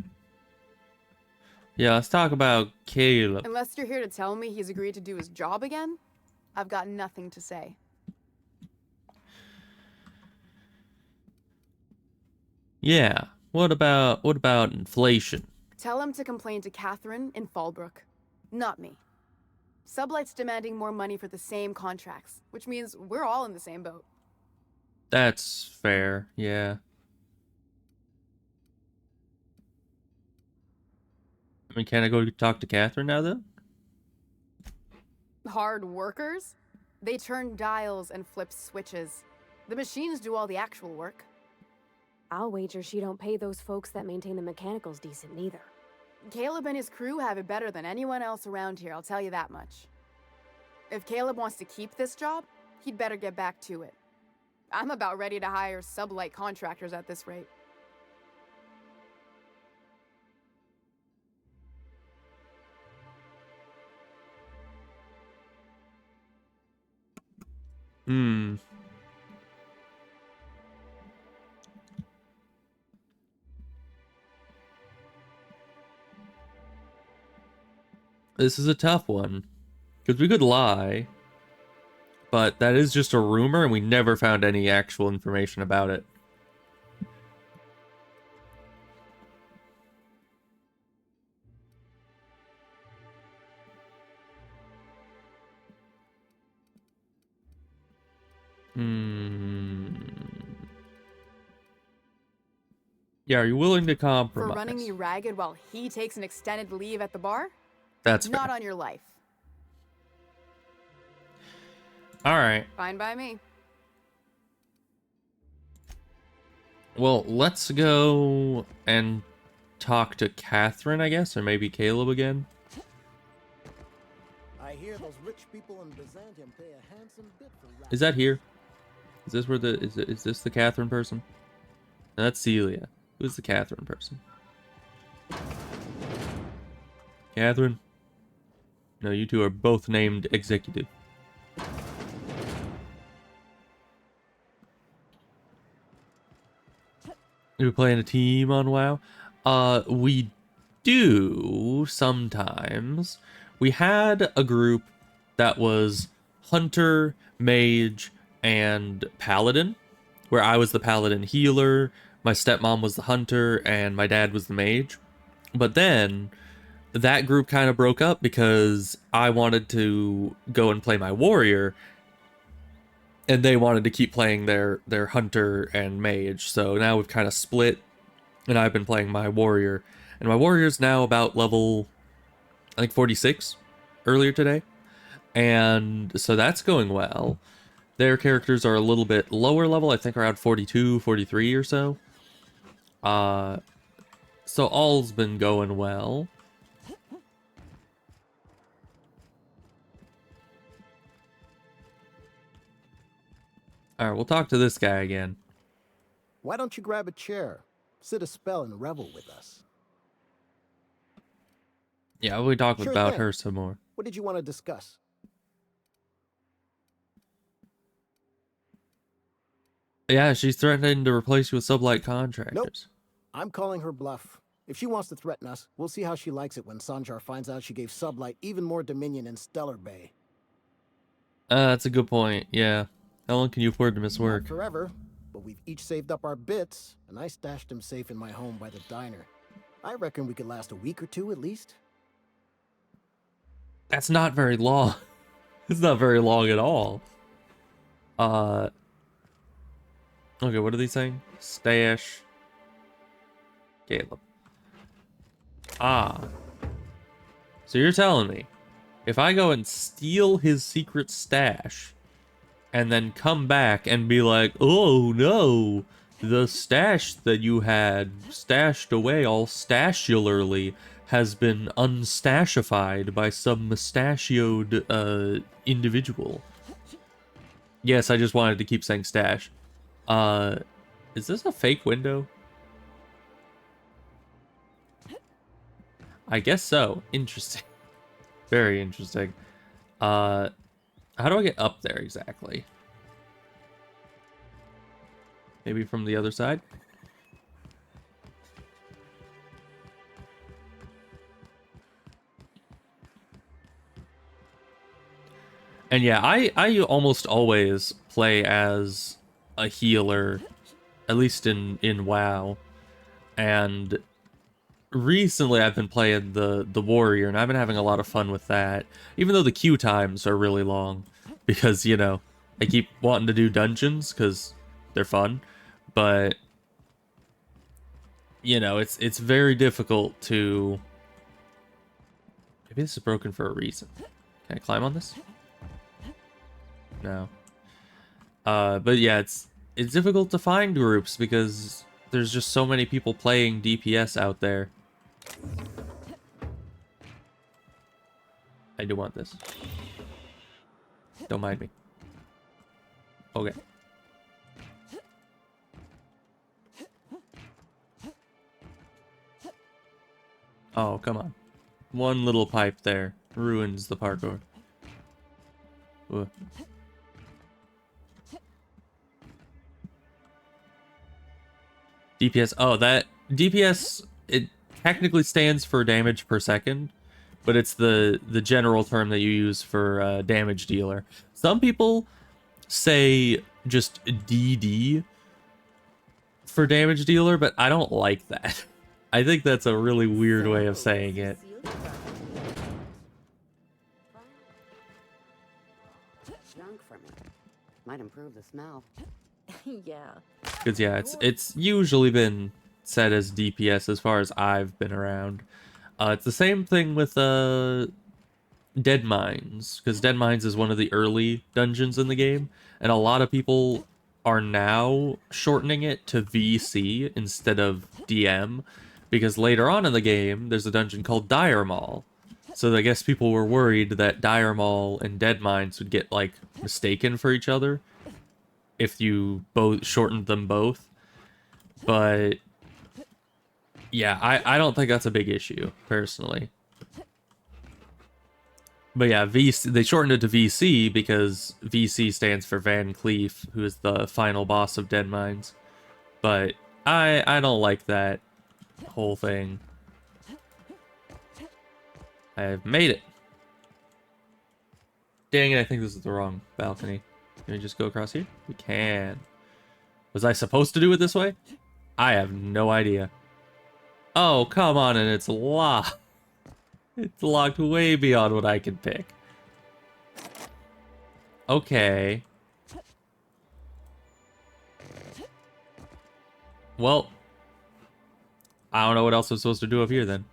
Yeah, let's talk about Caleb. Unless you're here to tell me he's agreed to do his job again, I've got nothing to say. Yeah. What about inflation? Tell him to complain to Catherine in Fallbrook, not me. Sublight's demanding more money for the same contracts, which means we're all in the same boat. That's fair, yeah. I mean, can I go talk to Catherine now, though? Hard workers? They turn dials and flip switches. The machines do all the actual work. I'll wager she don't pay those folks that maintain the mechanicals decent neither. Caleb and his crew have it better than anyone else around here, I'll tell you that much. If Caleb wants to keep this job, he'd better get back to it. I'm about ready to hire sublight contractors at this rate. Hmm. This is a tough one. Because we could lie. But that is just a rumor, and we never found any actual information about it. Yeah, are you willing to compromise? For running me ragged while he takes an extended leave at the bar? That's not fair. on your life. All right. Fine by me. Well, let's go and talk to Catherine, I guess, or maybe Caleb again. I hear those rich people in Byzantium pay a handsome bit for Is that here? Is this where the is this the Catherine person? No, that's Celia. Who's the Catherine person? Catherine? No, you two are both named executive. We playing a team on WoW? We do sometimes. We had a group that was Hunter, Mage, and Paladin, where I was the Paladin healer, my stepmom was the Hunter, and my dad was the Mage. But then that group kind of broke up because I wanted to go and play my Warrior, and they wanted to keep playing their Hunter and Mage. So now we've kind of split, and I've been playing my Warrior. And my Warrior's now about level, I think, 46 earlier today. And so that's going well. Their characters are a little bit lower level, I think around 42, 43 or so. So all's been going well. Alright, we'll talk to this guy again. Why don't you grab a chair, sit a spell, and revel with us? Yeah, we'll talk Sure about thing. her some more. What did you want to discuss? Yeah, she's threatening to replace you with sublight contractors. Nope. I'm calling her bluff. If she wants to threaten us, we'll see how she likes it when Sanjar finds out she gave Sublight even more dominion in Stellar Bay. That's a good point, yeah. How long can you afford to miss work? Not forever, but we've each saved up our bits, and I stashed them safe in my home by the diner. I reckon we could last a week or two at least. That's not very long. It's not very long at all. Okay, what are they saying? Stash. Caleb. Ah. So you're telling me, if I go and steal his secret stash, and then come back and be like, oh no, the stash that you had stashed away all stashularly has been unstashified by some mustachioed individual. Yes, I just wanted to keep saying stash. Is this a fake window? I guess so. Interesting. Very interesting. How do I get up there exactly? Maybe from the other side? And yeah, I almost always play as a healer, at least in WoW. And recently I've been playing the Warrior, and I've been having a lot of fun with that. Even though the queue times are really long, because, you know, I keep wanting to do dungeons because they're fun. But, you know, it's very difficult to... Maybe this is broken for a reason. Can I climb on this? No. But yeah, it's difficult to find groups because there's just so many people playing DPS out there. I do want this. Don't mind me. Okay. Oh, come on. One little pipe there ruins the parkour. Ugh. DPS. Oh, that DPS, it technically stands for damage per second, but it's the general term that you use for damage dealer. Some people say just DD for damage dealer, but I don't like that. I think that's a really weird way of saying it. Junk from it. Might improve the smell. Yeah. Because yeah, it's usually been set as DPS as far as I've been around. It's the same thing with Dead Mines, because Dead Mines is one of the early dungeons in the game, and a lot of people are now shortening it to VC instead of DM, because later on in the game, there's a dungeon called Dire Maul. So I guess people were worried that Dire Maul and Dead Mines would get, like, mistaken for each other if you both shortened them both. But yeah, I don't think that's a big issue, personally. But yeah, VC, they shortened it to VC because VC stands for Van Cleef, who is the final boss of Dead Mines. But I don't like that whole thing. I've made it. Dang it, I think this is the wrong balcony. Can we just go across here? We can. Was I supposed to do it this way? I have no idea. Oh, come on, and it's locked. It's locked way beyond what I can pick. Okay. Well, I don't know what else I'm supposed to do up here then.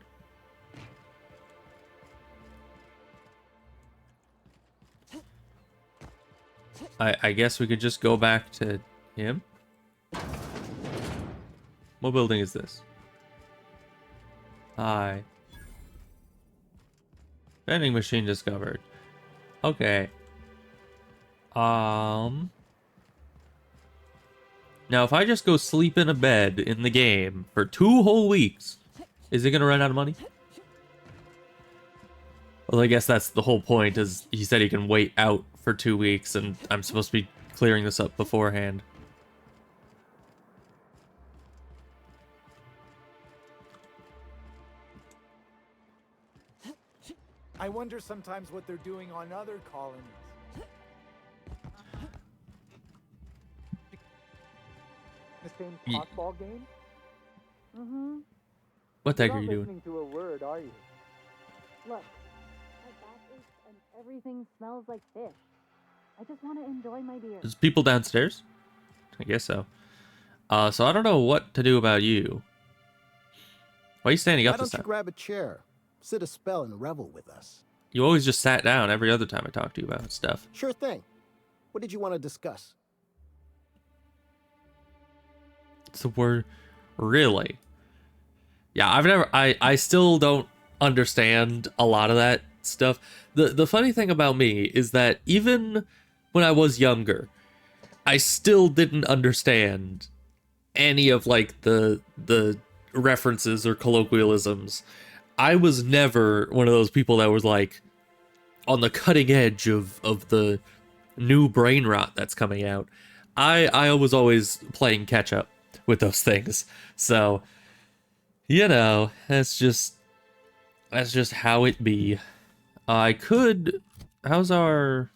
I guess we could just go back to him. What building is this? Hi. Vending machine discovered. Okay. Now if I just go sleep in a bed in the game for 2 whole weeks, is it gonna run out of money? Well, I guess that's the whole point, is he said he can wait out for 2 weeks, and I'm supposed to be clearing this up beforehand. I wonder sometimes what they're doing on other colonies. The same tossball game? Mm-hmm. What the heck You're are you not doing? listening to a word, are you? Look, my back aches and everything smells like fish. I just want to enjoy my beer. There's people downstairs? I guess so. So I don't know what to do about you. Why are you standing up Why this don't you time? grab a chair, sit a spell, and revel with us? You always just sat down every other time I talked to you about stuff. Sure thing. What did you want to discuss? It's the word really. Yeah, I still don't understand a lot of that stuff. The funny thing about me is that even when I was younger, I still didn't understand any of like the references or colloquialisms. I was never one of those people that was like on the cutting edge of the new brain rot that's coming out. I was always playing catch up with those things. So, you know, that's just how it be. I could. How's our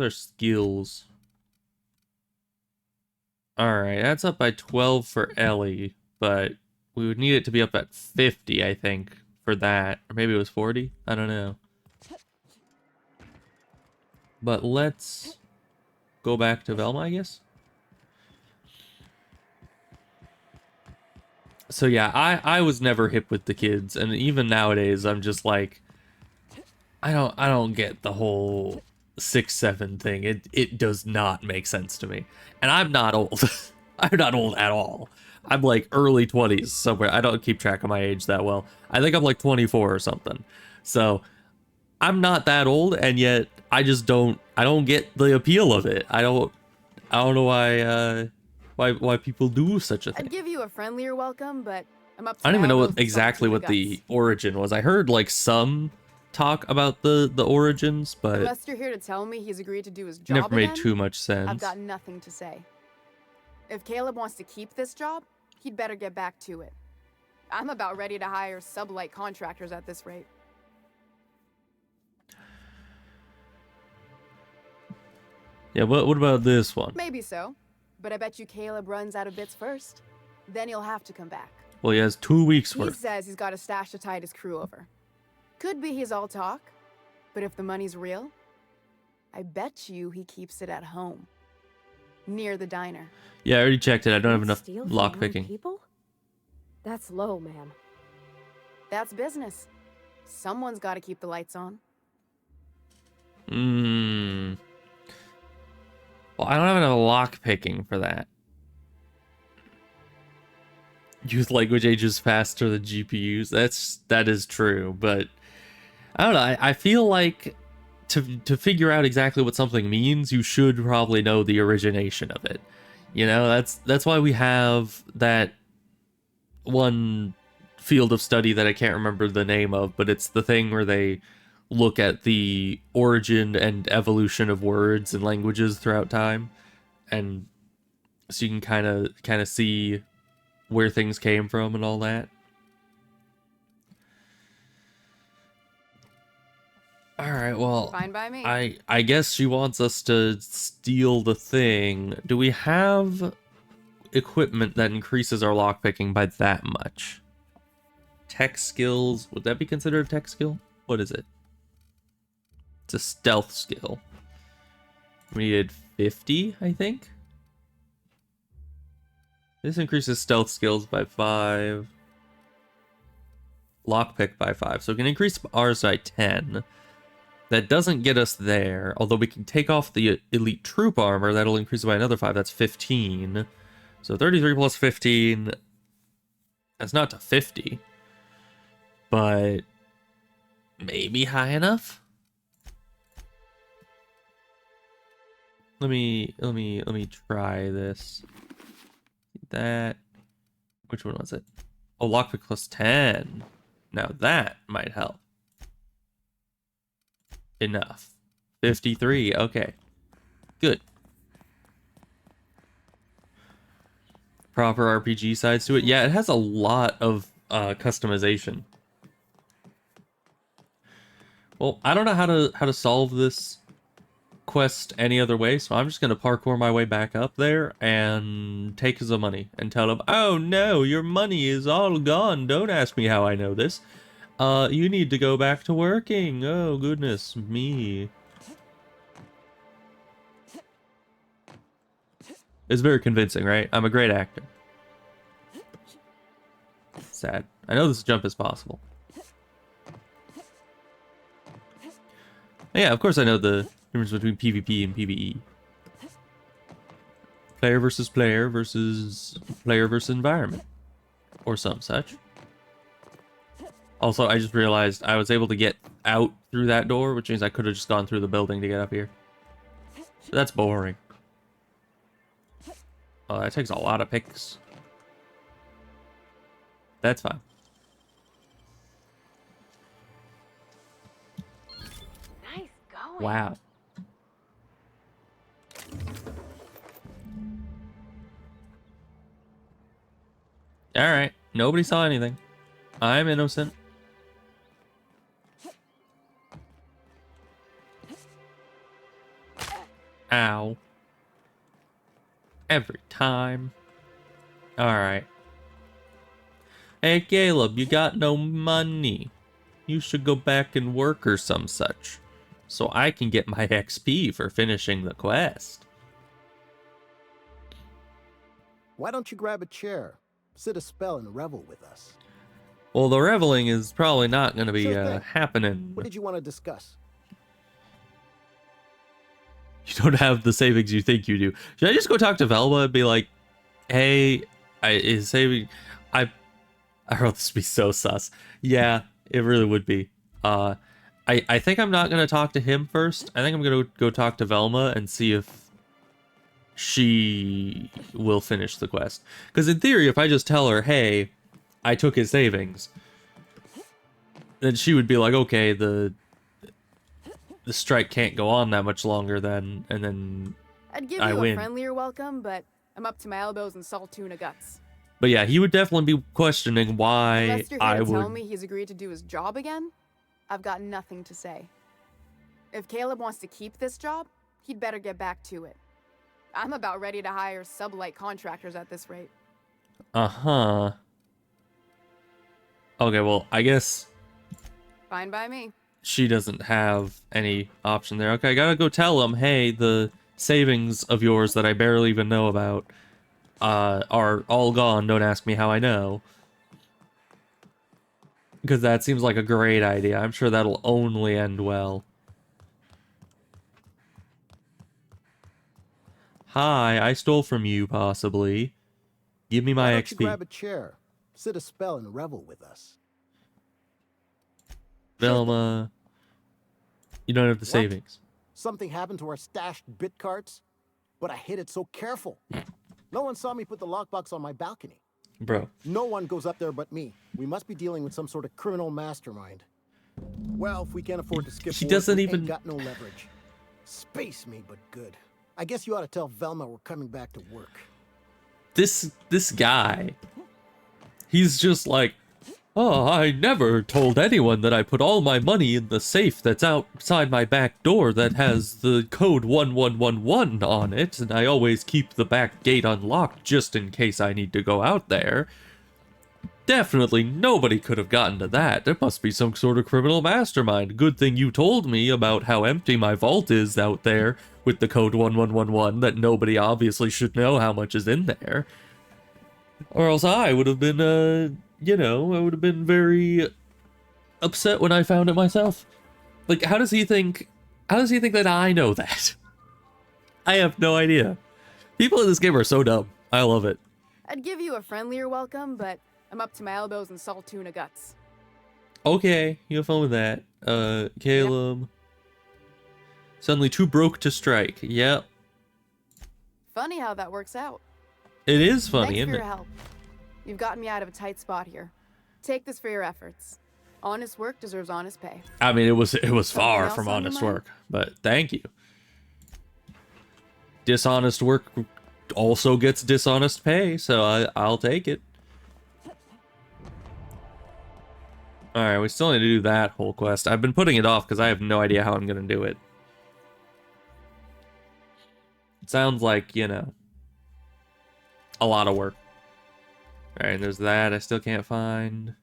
skills? All right, that's up by 12 for Ellie, but we would need it to be up at 50, I think, for that, or maybe it was 40. I don't know. But let's go back to Velma, I guess. So yeah, I was never hip with the kids, and even nowadays I'm just like, I don't get the whole 6-7 thing. It does not make sense to me. And I'm not old. I'm not old at all. I'm like early 20s somewhere. I don't keep track of my age that well. I think I'm like 24 or something. So I'm not that old, and yet I just don't get the appeal of it. I don't know why people do such a thing. I'd give you a friendlier welcome, but I'm up to I don't even know what exactly what the origin was. I heard like some talk about the origins, but unless you're here to tell me he's agreed to do his job never made again, too much sense. I've got nothing to say. If Caleb wants to keep this job, he'd better get back to it. I'm about ready to hire sublight contractors at this rate. Yeah, what about this one? Maybe so, but I bet you Caleb runs out of bits first. Then he'll have to come back. Well, he has 2 weeks He worth. says he's got a stash to tide his crew over. Could be he's all talk, but if the money's real, I bet you he keeps it at home, near the diner. Yeah, I already checked it. I don't have enough Steal from lock your own picking. people? That's low, ma'am. That's business. Someone's got to keep the lights on. Well, I don't have enough lock picking for that. Youth language ages faster than GPUs. That is true, but I don't know. I feel like to figure out exactly what something means, you should probably know the origination of it. You know, that's why we have that one field of study that I can't remember the name of, but it's the thing where they look at the origin and evolution of words and languages throughout time, and so you can kind of see where things came from and all that. All right, well, Fine by me. I guess she wants us to steal the thing. Do we have equipment that increases our lockpicking by that much? Tech skills, would that be considered a tech skill? What is it? It's a stealth skill. We needed 50, I think. This increases stealth skills by 5. Lockpick by 5. So we can increase ours by 10. That doesn't get us there, although we can take off the elite troop armor. That'll increase it by another 5. That's 15. So 33 plus 15. That's not to 50. But maybe high enough? Let me try this. That. Which one was it? Oh, lockpick plus 10. Now that might help. Enough. 53. Okay. Good. Proper RPG sides to it. Yeah, it has a lot of customization. Well, I don't know how to solve this quest any other way, so I'm just gonna parkour my way back up there and take the money and tell him, "Oh no, your money is all gone. Don't ask me how I know this. You need to go back to working. Oh goodness me." It's very convincing, right? I'm a great actor. Sad. I know this jump is possible. Yeah, of course I know the difference between PvP and PvE. Player versus player versus environment. Or some such. Also, I just realized I was able to get out through that door, which means I could have just gone through the building to get up here. So that's boring. Oh, that takes a lot of picks. That's fine. Nice going. Wow. Alright. Nobody saw anything. I'm innocent. Ow. Every time. Alright. Hey, Caleb, you got no money. You should go back and work or some such, so I can get my XP for finishing the quest. Why don't you grab a chair, sit a spell, and revel with us? Well, the reveling is probably not going to be Sure thing. happening. What did you want to discuss? You don't have the savings you think you do. Should I just go talk to Velma and be like, "Hey, I wrote this to be so sus." Yeah, it really would be. I think I'm not gonna talk to him first. I think I'm gonna go talk to Velma and see if she will finish the quest. Because in theory, if I just tell her, hey, I took his savings, then she would be like, okay, the strike can't go on that much longer then, and then I'd give I you a win. friendlier welcome, but I'm up to my elbows in salt tuna guts. But yeah, he would definitely be questioning why Unless you're here I to tell would. me he's agreed to do his job again, I've got nothing to say. If Caleb wants to keep this job, he'd better get back to it. I'm about ready to hire sublight contractors at this rate. Uh-huh. Okay, well, I guess Fine by me. she doesn't have any option there. Okay, I gotta go tell him, hey, the savings of yours that I barely even know about are all gone. Don't ask me how I know. Because that seems like a great idea. I'm sure that'll only end well. Hi, I stole from you, possibly. Give me my Why don't XP. you grab a chair, sit a spell, and revel with us? Velma, you don't have the What? savings. Something happened to our stashed bit carts, but I hid it so careful. No one saw me put the lockbox on my balcony. Bro. No one goes up there but me. We must be dealing with some sort of criminal mastermind. Well, if we can't afford to skip She work, doesn't we even- ain't got no leverage. Space me, but good. I guess you ought to tell Velma we're coming back to work. This guy, he's just like, oh, I never told anyone that I put all my money in the safe that's outside my back door that has the code 1111 on it, and I always keep the back gate unlocked just in case I need to go out there. Definitely nobody could have gotten to that. There must be some sort of criminal mastermind. Good thing you told me about how empty my vault is out there with the code 1111, that nobody obviously should know how much is in there. Or else I would have been, you know, I would have been very upset when I found it myself. Like, how does he think that I know that? I have no idea. People in this game are so dumb. I love it. I'd give you a friendlier welcome, but I'm up to my elbows in salt tuna guts. Okay, you have fun with that. Caleb. Suddenly too broke to strike. Yep. Funny how that works out. It is funny, Thanks isn't for your it? help. You've gotten me out of a tight spot here. Take this for your efforts. Honest work deserves honest pay. I mean, it was far else from on your honest mind? work, but thank you. Dishonest work also gets dishonest pay, so I'll take it. Alright, we still need to do that whole quest. I've been putting it off because I have no idea how I'm going to do it. It sounds like, you know, a lot of work. Alright, there's that. I still can't find...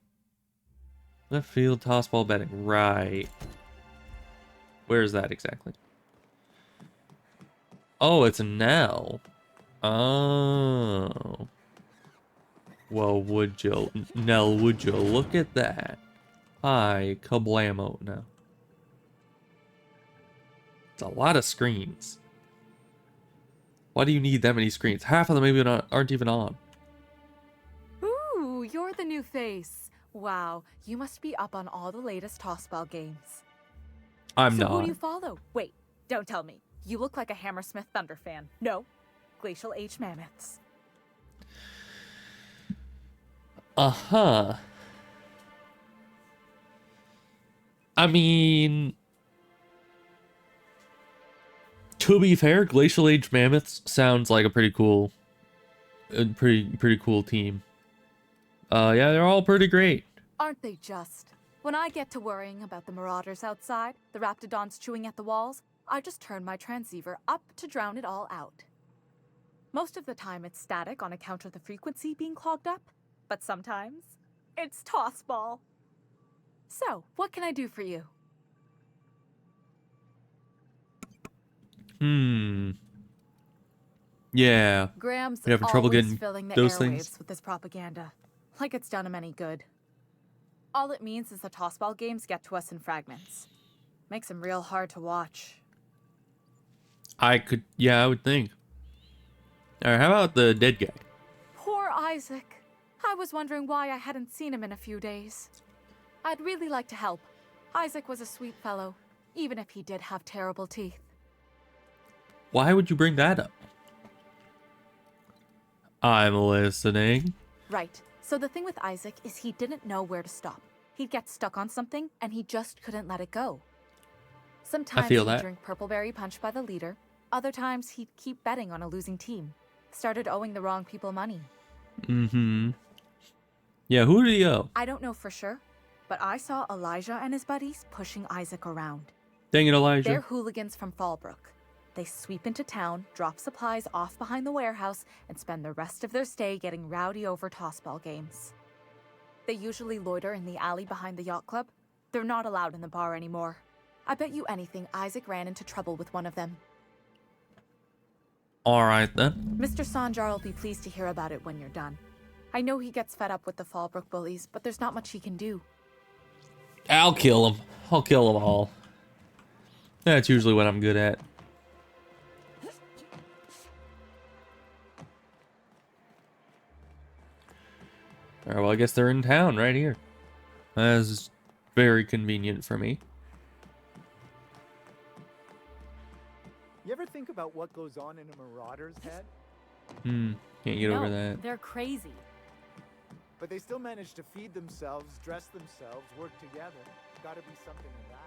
Left field tossball betting. Right. Where is that exactly? Oh, it's Nell. Oh. Well, would you... Nell, would you look at that? Hi, kablamo now. It's a lot of screens. Why do you need that many screens? Half of them maybe aren't even on. Ooh, you're the new face. Wow, you must be up on all the latest tossball games. I'm so not. who do you follow? Wait, don't tell me. You look like a Hammersmith Thunder fan. No, Glacial Age Mammoths. Uh-huh. I mean, to be fair, Glacial Age Mammoths sounds like a pretty cool team. Yeah, they're all pretty great. Aren't they just? When I get to worrying about the marauders outside, the raptidons chewing at the walls, I just turn my transceiver up to drown it all out. Most of the time it's static on account of the frequency being clogged up, but sometimes it's tossball. So, what can I do for you? Yeah. Graham's We're having trouble always getting filling the those airwaves things. with this propaganda, like it's done him any good. All it means is the tossball games get to us in fragments. Makes them real hard to watch. I would think. Alright, how about the dead guy? Poor Isaac. I was wondering why I hadn't seen him in a few days. I'd really like to help, Isaac was a sweet fellow, even if he did have terrible teeth. Why would you bring that up? I'm listening. Right. So the thing with Isaac is he didn't know where to stop. He'd get stuck on something, and he just couldn't let it go. Sometimes feel he'd that. drink Purpleberry Punch by the liter. Other times he'd keep betting on a losing team. Started owing the wrong people money. Mm-hmm. Yeah, who did he owe? I don't know for sure, but I saw Elijah and his buddies pushing Isaac around. Dang it, Elijah. They're hooligans from Fallbrook. They sweep into town, drop supplies off behind the warehouse, and spend the rest of their stay getting rowdy over tossball games. They usually loiter in the alley behind the yacht club. They're not allowed in the bar anymore. I bet you anything Isaac ran into trouble with one of them. Alright then. Mr. Sanjar will be pleased to hear about it when you're done. I know he gets fed up with the Fallbrook bullies, but there's not much he can do. I'll kill him. I'll kill them all. That's usually what I'm good at. Alright, well, I guess they're in town right here. That's very convenient for me. You ever think about what goes on in a marauder's head? Can't get over that. They're crazy. But they still manage to feed themselves, dress themselves, work together. Gotta be something in that.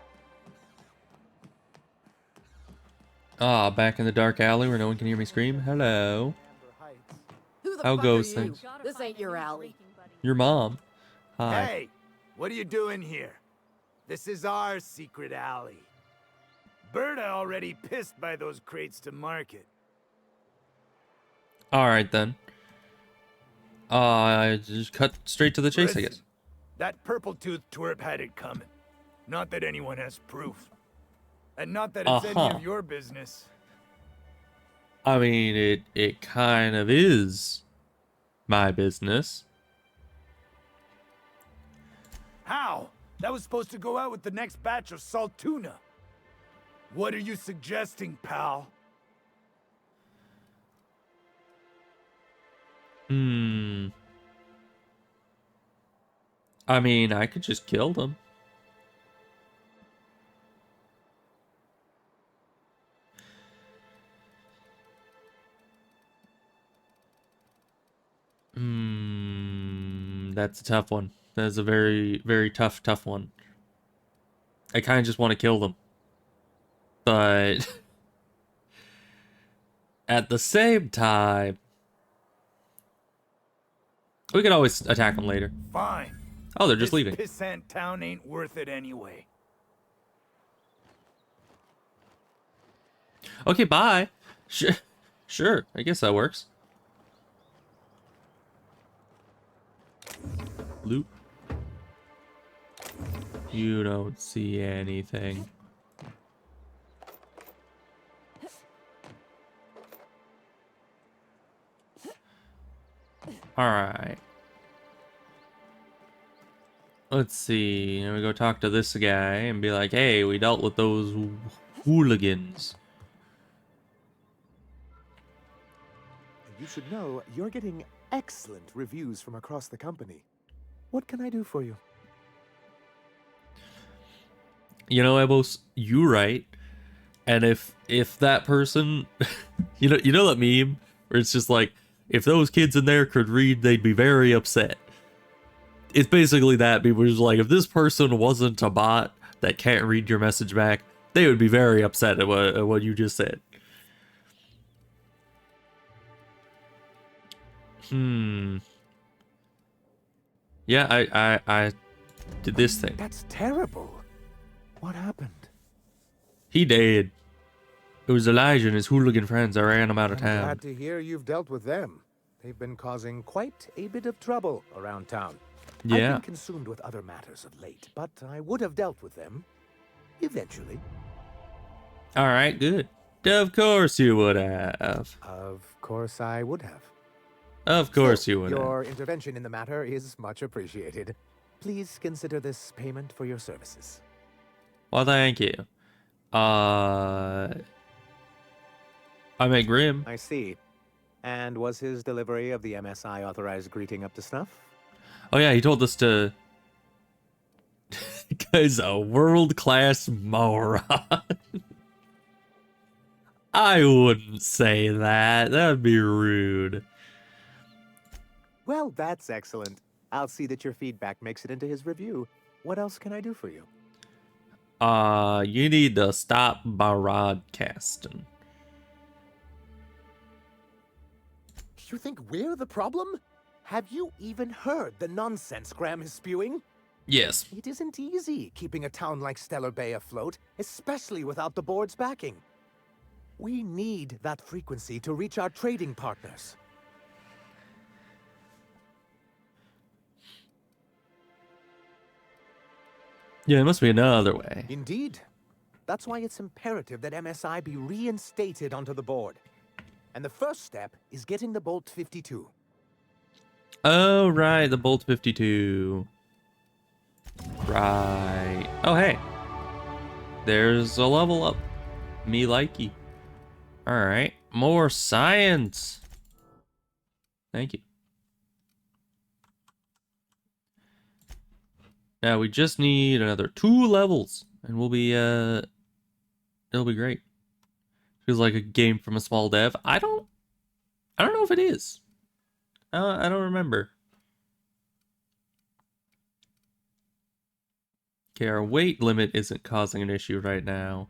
Ah, back in the dark alley where no one can hear me scream. Hello. Who the How fuck goes are you? things? This ain't your alley. Your mom. Hi. Hey, what are you doing here? This is our secret alley. Berta already pissed by those crates to market. Alright then. Just cut straight to the chase, I Listen, guess. That purple-toothed twerp had it coming. Not that anyone has proof. And not that it's any Uh-huh. of your business. I mean, it kind of is my business. How? That was supposed to go out with the next batch of salt tuna. What are you suggesting, pal? I mean, I could just kill them. That's a tough one. That's a very, very tough one. I kind of just want to kill them. But at the same time, we can always attack them later. Fine. Oh, they're just leaving. This pissant town ain't worth it anyway. Okay, bye. Sure. I guess that works. Loot. You don't see anything. Alright. Let's see. And we go talk to this guy and be like, hey, we dealt with those hooligans. You should know you're getting excellent reviews from across the company. What can I do for you? You know, Ebos, you right. And if that person, you know that meme where it's just like, if those kids in there could read, they'd be very upset. It's basically that. People are just like, if this person wasn't a bot that can't read your message back, they would be very upset at what you just said. Yeah, I did this thing. That's terrible. What happened? He did. It was Elijah and his hooligan friends. I ran him out of town. Glad to hear you've dealt with them. They've been causing quite a bit of trouble around town. Yeah. I've been consumed with other matters of late, but I would have dealt with them eventually. All right, good. Of course you would have. Of course I would have. Of course you would Your intervention in the matter is much appreciated. Please consider this payment for your services. Well, thank you. I met Grim. I see. And was his delivery of the MSI authorized greeting up to snuff? Oh yeah, he told us to guy's a world-class moron. I wouldn't say that. That'd be rude. Well, that's excellent. I'll see that your feedback makes it into his review. What else can I do for you? You need to stop broadcasting. You think we're the problem? Have you even heard the nonsense Graham is spewing? Yes. It isn't easy keeping a town like Stellar Bay afloat, especially without the board's backing. We need that frequency to reach our trading partners. Yeah, it must be another way. Indeed. That's why it's imperative that MSI be reinstated onto the board. And the first step is getting the Bolt 52. Oh, right, the Bolt 52. Right. Oh, hey. There's a level up. Me likey. Alright, more science. Thank you. Now we just need another 2 levels, and we'll be, it'll be great. Feels like a game from a small dev. I don't know if it is. I don't remember. Okay, our weight limit isn't causing an issue right now.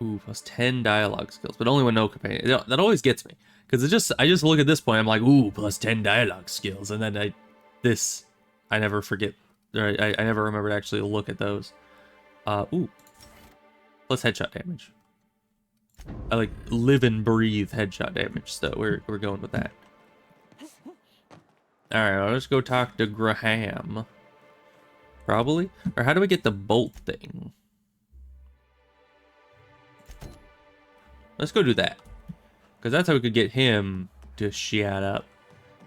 Ooh, plus 10 dialogue skills, but only when no companion. That always gets me, because I just look at this point, I'm like, ooh, plus 10 dialogue skills, and then I never forget. I never remember to actually look at those. Ooh, plus headshot damage. I like live and breathe headshot damage, so we're going with that. All right, let's go talk to Graham. Probably, or how do we get the bolt thing? Let's go do that, because that's how we could get him to shut up.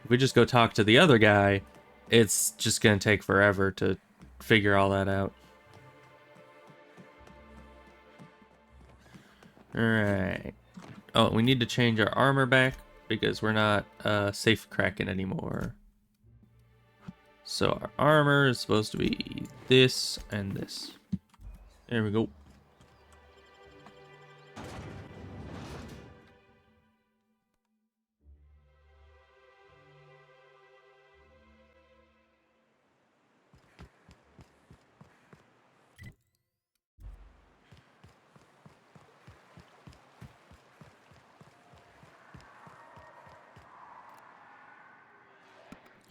If we just go talk to the other guy, it's just gonna take forever to figure all that out. Alright. Oh, we need to change our armor back because we're not safe cracking anymore. So our armor is supposed to be this and this. There we go.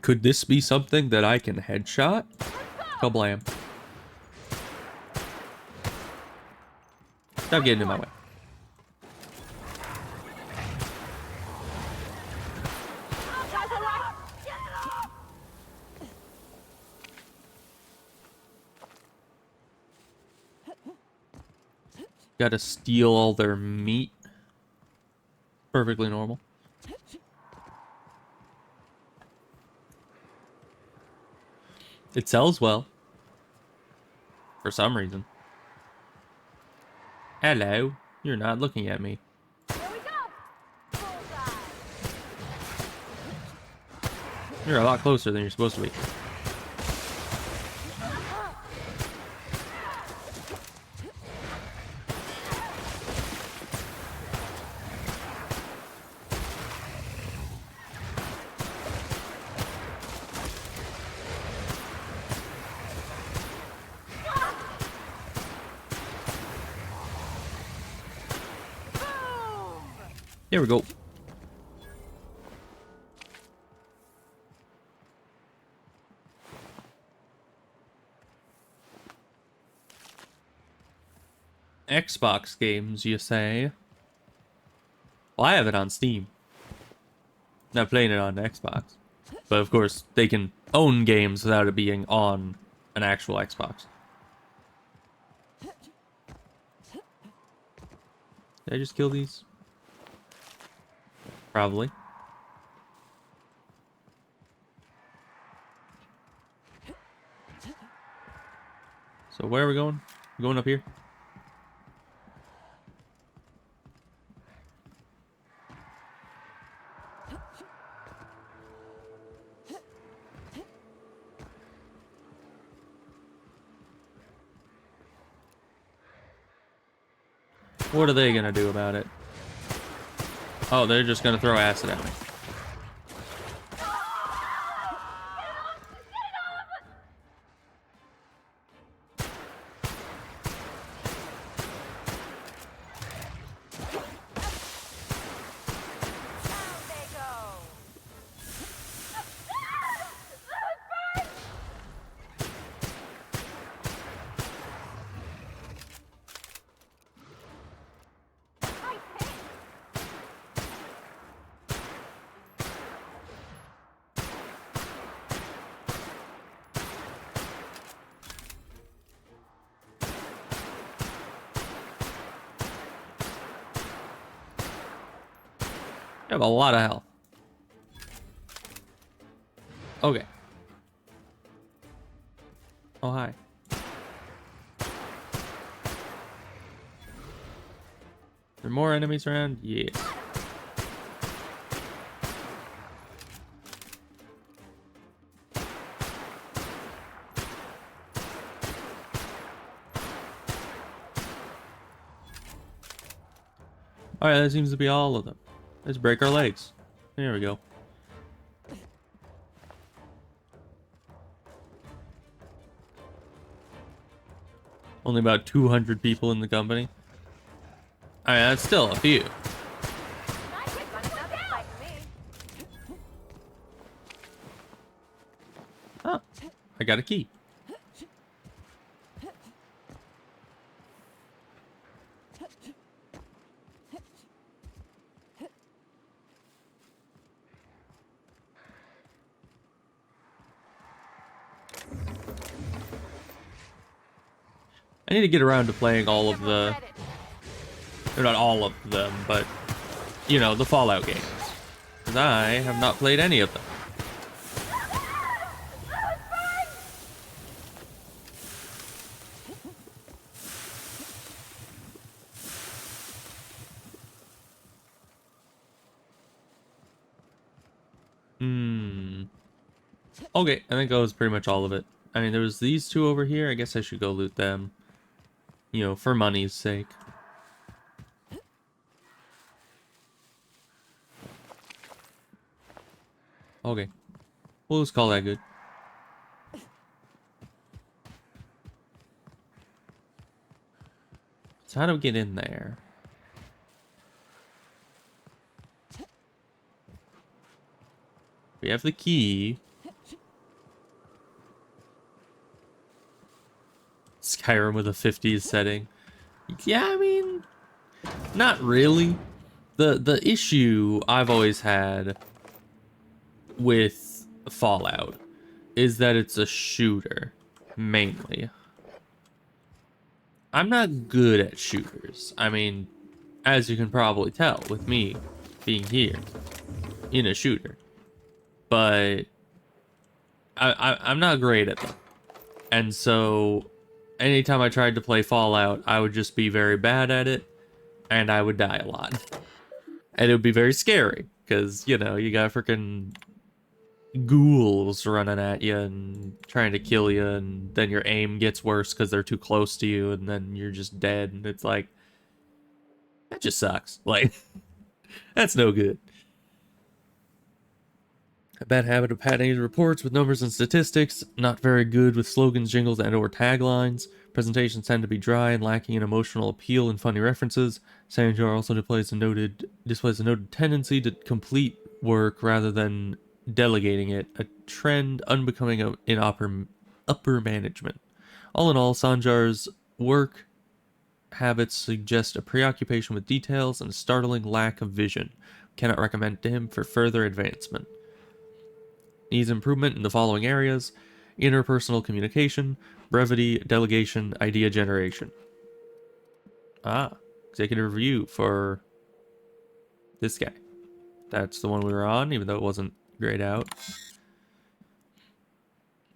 Could this be something that I can headshot? Kablam. Stop getting in my way. Gotta steal all their meat. Perfectly normal. It sells well. For some reason. Hello. You're not looking at me. You're a lot closer than you're supposed to be. Here we go. Xbox games, you say? Well, I have it on Steam. Not playing it on Xbox. But of course, they can own games without it being on an actual Xbox. Did I just kill these? Probably. So where are we going? We're going up here? What are they gonna do about it? Oh, they're just gonna throw acid at me. I have a lot of health. Okay. Oh, hi. There more enemies around? Yes. Alright, that seems to be all of them. Let's break our legs. There we go. Only about 200 people in the company. I mean, that's still a few. Oh, I got a key. I need to get around to playing all of the... or not all of them, but, you know, the Fallout games. Because I have not played any of them. Okay, I think that was pretty much all of it. I mean, there was these two over here. I guess I should go loot them. You know, for money's sake. Okay. We'll just call that good. So how do we get in there? We have the key. Skyrim with a 50s setting. Yeah, I mean, not really. The issue I've always had with Fallout is that it's a shooter, mainly. I'm not good at shooters. I mean, as you can probably tell with me being here in a shooter. But I'm not great at them. And so anytime I tried to play Fallout, I would just be very bad at it, and I would die a lot. And it would be very scary, because, you know, you got freaking ghouls running at you and trying to kill you, and then your aim gets worse because they're too close to you, and then you're just dead, and it's like, that just sucks. Like, that's no good. A bad habit of padding reports with numbers and statistics, not very good with slogans, jingles, and or taglines. Presentations tend to be dry and lacking in emotional appeal and funny references. Sanjar also displays a noted tendency to complete work rather than delegating it, a trend unbecoming in upper management. All in all, Sanjar's work habits suggest a preoccupation with details and a startling lack of vision. Cannot recommend to him for further advancement. Needs improvement in the following areas: interpersonal communication, brevity, delegation, idea generation. Ah, executive review for this guy. That's the one we were on, even though it wasn't grayed out.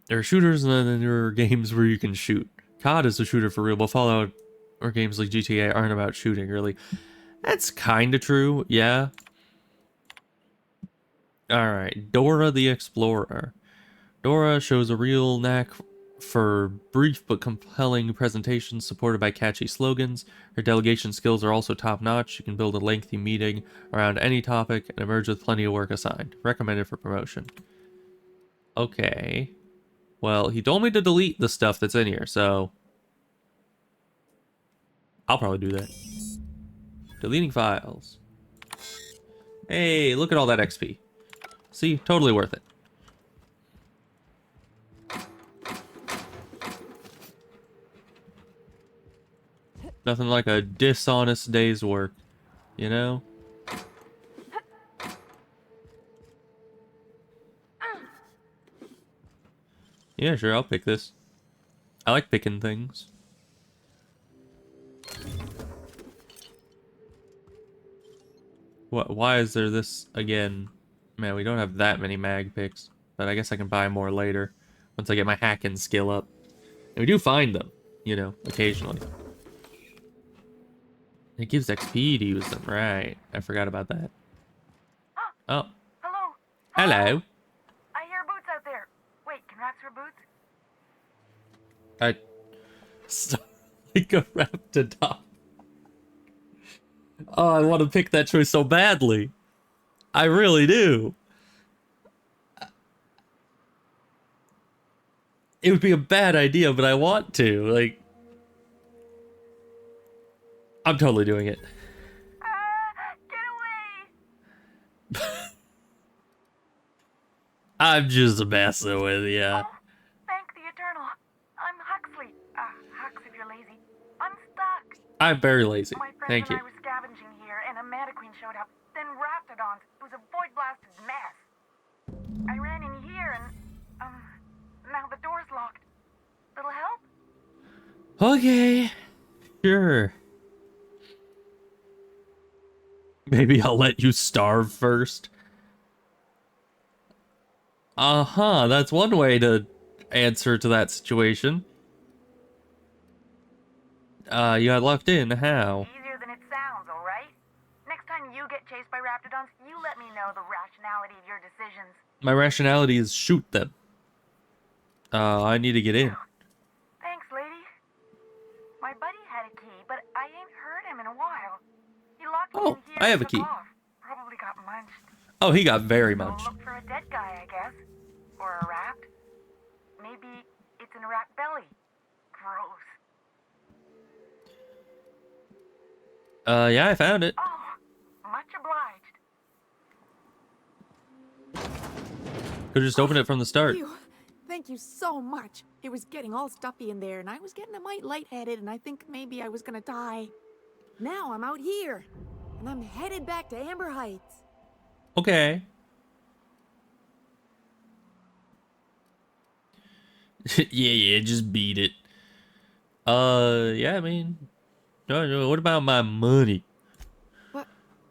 There are shooters, and then there are games where you can shoot. COD is a shooter for real, but Fallout or games like GTA aren't about shooting, really. That's kind of true, yeah. Alright, Dora the Explorer. Dora shows a real knack for brief but compelling presentations supported by catchy slogans. Her delegation skills are also top-notch. She can build a lengthy meeting around any topic and emerge with plenty of work assigned. Recommended for promotion. Okay. Well, he told me to delete the stuff that's in here, so I'll probably do that. Deleting files. Hey, look at all that XP. See? Totally worth it. Nothing like a dishonest day's work, you know? Yeah, sure, I'll pick this. I like picking things. What? Why is there this again? Man, we don't have that many mag picks, but I guess I can buy more later once I get my hacking skill up. And we do find them, you know, occasionally. It gives XP to use them, right? I forgot about that. Oh. Hello. Hello. I hear boots out there. Wait, can rats wear boots? I sound like a Raptidon. Oh, I want to pick that choice so badly. I really do. It would be a bad idea, but I want to. Like, I'm totally doing it. Get away! I'm just messing with ya. Thank the Eternal. I'm Huxley. Hux if you're lazy. I'm stuck. I'm very lazy. My friends Thank and you. I were scavenging here, and a Mana Queen showed up. Then Raptidons. It was a void-blasted mess. I ran in here, and now the door's locked. Little help? Okay. Sure. Maybe I'll let you starve first. Uh-huh, that's one way to answer to that situation. You got locked in, how? Easier than it sounds, alright? Next time you get chased by Raptidons, you let me know the rationality of your decisions. My rationality is shoot them. I need to get in. Thanks, lady. My buddy had a key, but I ain't heard him in a while. He locked me in here I have a and took key. off. Probably got munched. Oh, he got very So much. look for a dead guy, I guess. Or a rat. Maybe it's in a rat belly. Gross. Yeah, I found it. Oh, much obliged. Could've just opened it from the start. Thank you so much. It was getting all stuffy in there, and I was getting a mite lightheaded, and I think maybe I was gonna die. Now I'm out here, and I'm headed back to Amber Heights. Okay. yeah, just beat it. Yeah, I mean, no, what about my money? But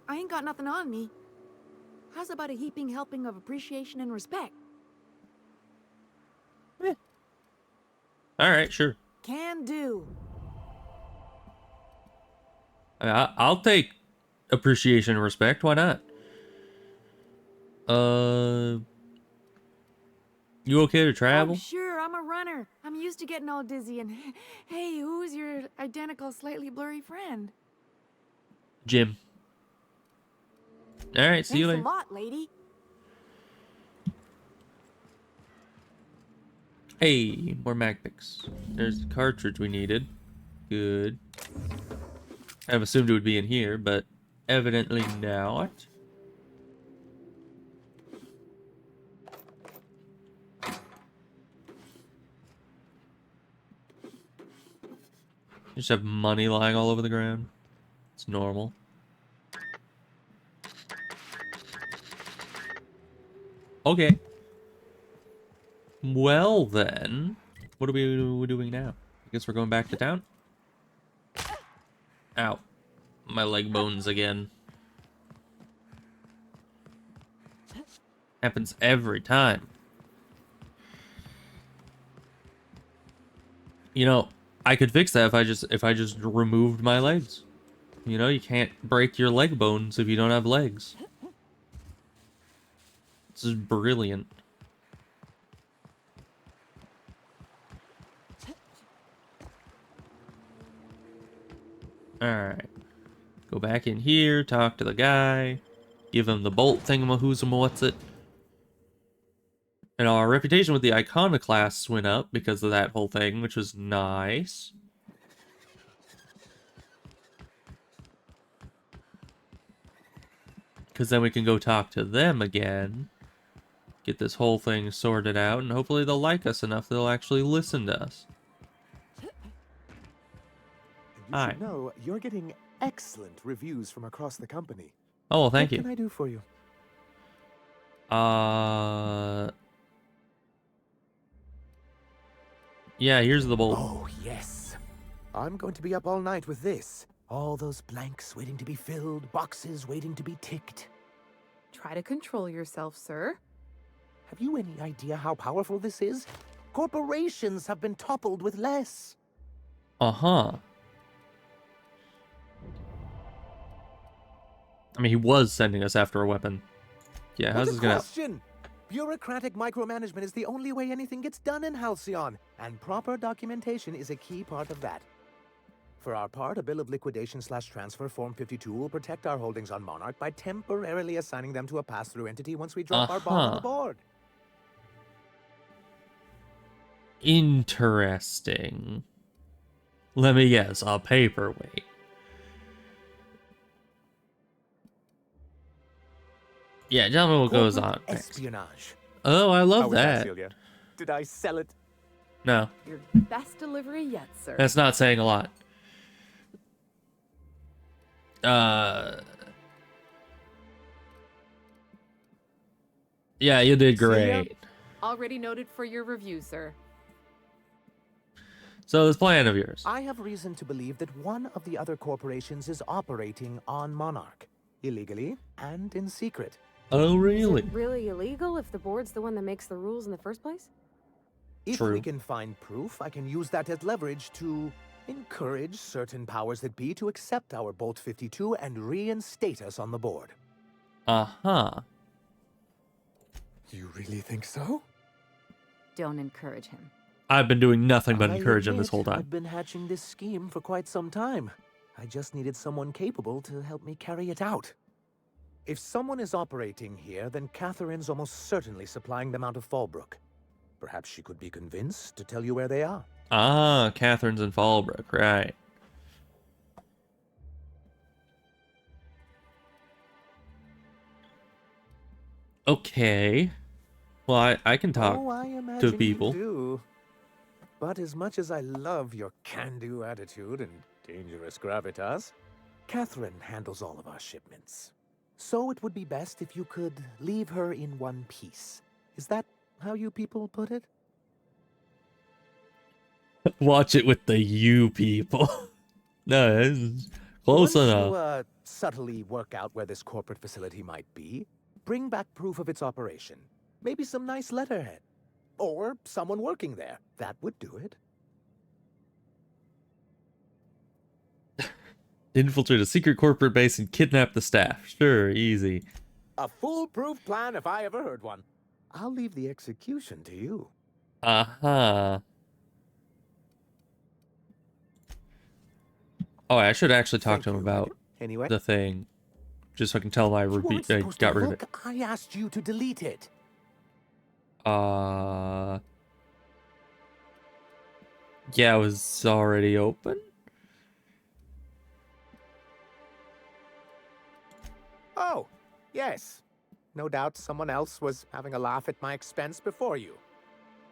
I ain't got nothing on me. How's about a heaping helping of appreciation and respect? All right, sure. Can do. I'll take appreciation and respect. Why not? You okay to travel? Oh, sure, I'm a runner. I'm used to getting all dizzy and... Hey, who's your identical, slightly blurry friend? Jim. All right, see you Thanks later. a lot, lady. Hey, more mag picks. There's the cartridge we needed. Good. I've assumed it would be in here, but evidently not. Just have money lying all over the ground. It's normal. Okay. Well then, what are we doing now? I guess we're going back to town. Ow. My leg bones again. Happens every time. You know, I could fix that if I just removed my legs. You know, you can't break your leg bones if you don't have legs. This is brilliant. Alright. Go back in here, talk to the guy, give him the bolt thingamahoosamawhatsit. And our reputation with the iconoclasts went up because of that whole thing, which was nice. Because then we can go talk to them again. Get this whole thing sorted out, and hopefully they'll like us enough they'll actually listen to us. You should know you're getting excellent reviews from across the company. Oh, well, thank you. What can I do for you? Yeah, here's the bolt. Oh, yes. I'm going to be up all night with this. All those blanks waiting to be filled, boxes waiting to be ticked. Try to control yourself, sir. Have you any idea how powerful this is? Corporations have been toppled with less. Uh-huh. I mean, he was sending us after a weapon. Yeah, how's this gonna... Question! Bureaucratic micromanagement is the only way anything gets done in Halcyon, and proper documentation is a key part of that. For our part, a bill of liquidation/transfer Form 52 will protect our holdings on Monarch by temporarily assigning them to a pass-through entity once we drop our bomb on the board. Interesting. Let me guess, a paperweight. Yeah, tell me what goes on next. Espionage. Oh, I love How was that, that. Celia? Did I sell it? No, Your best delivery yet, sir. that's not saying a lot. Yeah, you did great. Already noted for your review, sir. So this plan of yours. I have reason to believe that one of the other corporations is operating on Monarch, illegally and in secret. Oh, really? Is it really illegal if the board's the one that makes the rules in the first place? If we can find proof, I can use that as leverage to encourage certain powers that be to accept our Bolt 52 and reinstate us on the board. Uh-huh. You really think so? Don't encourage him. I've been doing nothing but encourage him this whole admit time. I've been hatching this scheme for quite some time. I just needed someone capable to help me carry it out. If someone is operating here, then Catherine's almost certainly supplying them out of Fallbrook. Perhaps she could be convinced to tell you where they are. Ah, Catherine's in Fallbrook, right. Okay. Well, I can talk I to imagine people. You do. But as much as I love your can-do attitude and dangerous gravitas, Catherine handles all of our shipments. So it would be best if you could leave her in one piece. Is that how you people put it? Watch it with the you people. No, it's close Once enough. you subtly work out where this corporate facility might be, bring back proof of its operation. Maybe some nice letterhead. Or someone working there. That would do it. Infiltrate a secret corporate base and kidnap the staff. Sure, easy. A foolproof plan if I ever heard one. I'll leave the execution to you. Uh-huh. Oh, I should actually talk to him about Anyway. the thing. Just so I can tell him I got rid of it. I asked you to delete it. Yeah, it was already open? Oh, yes. No doubt someone else was having a laugh at my expense before you.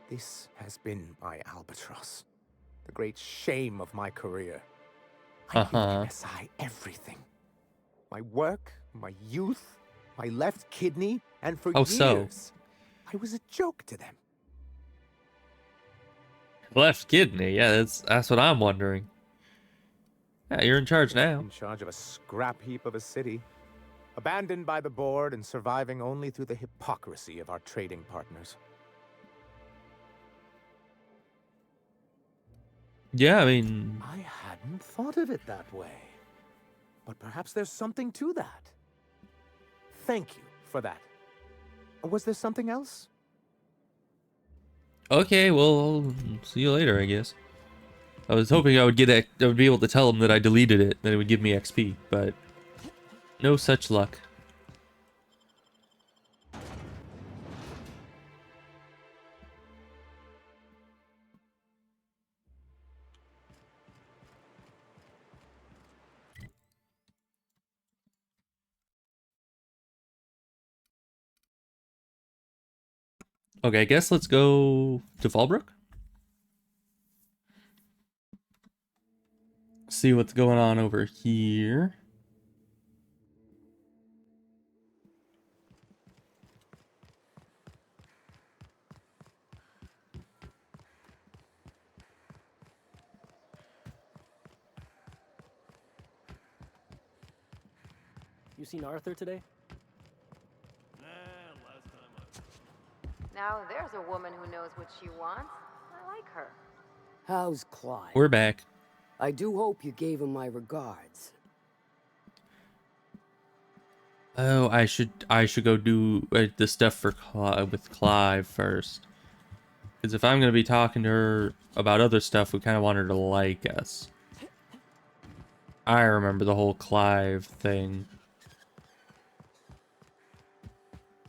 This has been my albatross. The great shame of my career. I gave MSI everything. My work, my youth, my left kidney, and for years, I was a joke to them. Left kidney, yeah, that's what I'm wondering. Yeah, you're in charge now. In charge of a scrap heap of a city. Abandoned by the board and surviving only through the hypocrisy of our trading partners. Yeah, I mean... I hadn't thought of it that way. But perhaps there's something to that. Thank you for that. Was there something else? Okay, well, see you later, I guess. I was hoping I would be able to tell him that I deleted it, that it would give me XP, but no such luck. Okay, I guess let's go to Fallbrook. See what's going on over here. You seen Arthur today? Now there's a woman who knows what she wants. I like her. How's Clyde? We're back. I do hope you gave him my regards. Oh, I should go do the stuff for with Clive first. Because if I'm gonna be talking to her about other stuff, we kind of want her to like us. I remember the whole Clive thing.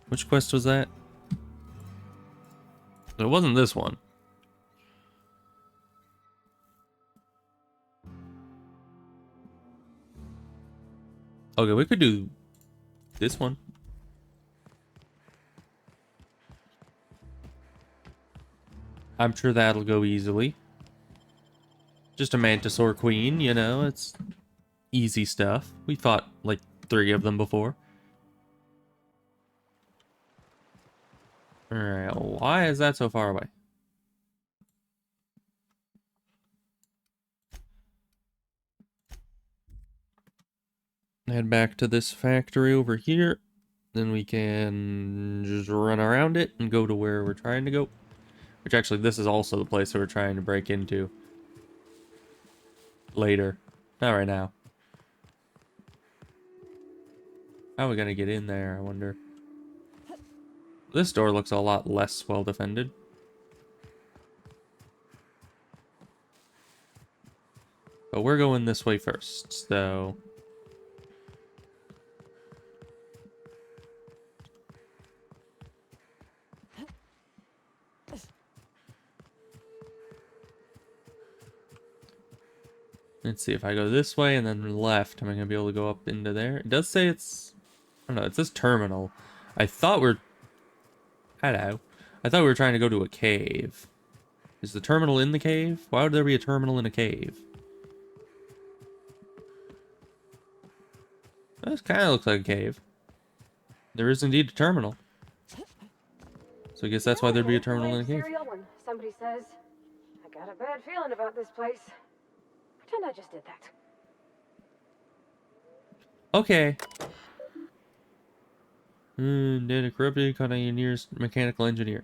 Which quest was that? It wasn't this one. Okay, we could do this one. I'm sure that'll go easily. Just a Mantisaur Queen, you know, it's easy stuff. We fought like 3 of them before. Alright, why is that so far away? Head back to this factory over here. Then we can just run around it and go to where we're trying to go. Which actually, this is also the place that we're trying to break into. Later. Not right now. How are we gonna get in there, I wonder? This door looks a lot less well defended. But we're going this way first, so... Let's see, if I go this way and then left, am I gonna be able to go up into there? It does say it's... I don't know, it says terminal. I thought we're... Hello. I thought we were trying to go to a cave. Is the terminal in the cave? Why would there be a terminal in a cave? This kind of looks like a cave. There is indeed a terminal. So I guess that's why there'd be a terminal in a cave. When somebody says, I got a bad feeling about this place. Pretend I just did that. Okay. Data corrupted. Contact your nearest mechanical engineer.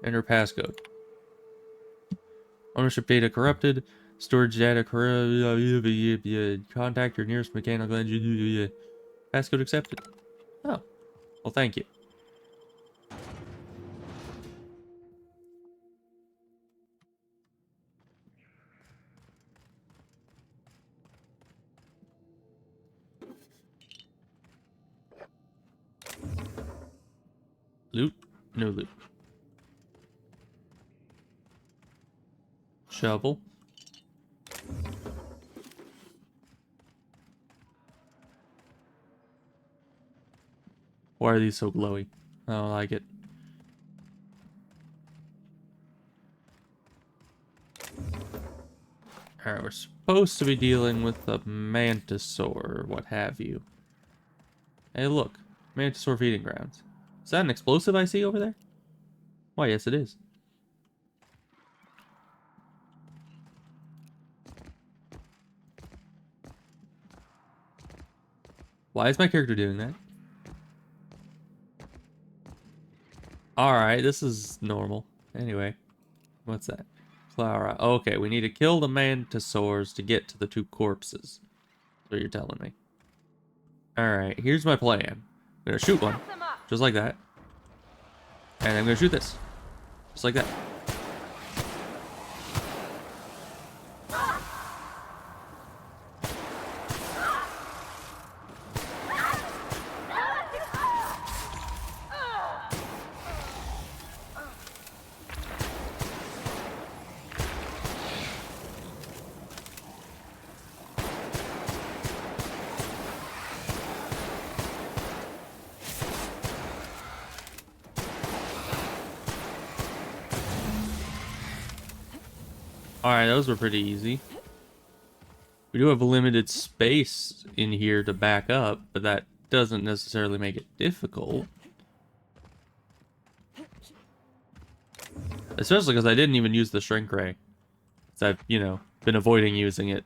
Enter passcode. Ownership data corrupted. Storage data corrupted. Contact your nearest mechanical engineer. Passcode accepted. Oh. Well, thank you. Loot? No loot. Shovel. Why are these so glowy? I don't like it. Alright, we're supposed to be dealing with a Mantisaur or what have you. Hey, look. Mantisaur feeding grounds. Is that an explosive I see over there? Why, yes it is. Why is my character doing that? Alright, this is normal. Anyway, what's that? Flower. Okay, we need to kill the Mantisaurs to get to the 2 corpses. That's what you're telling me. Alright, here's my plan. I'm gonna shoot one. Just like that. And I'm gonna shoot this. Just like that. Alright, those were pretty easy. We do have a limited space in here to back up, but that doesn't necessarily make it difficult. Especially because I didn't even use the shrink ray. Because I've, you know, been avoiding using it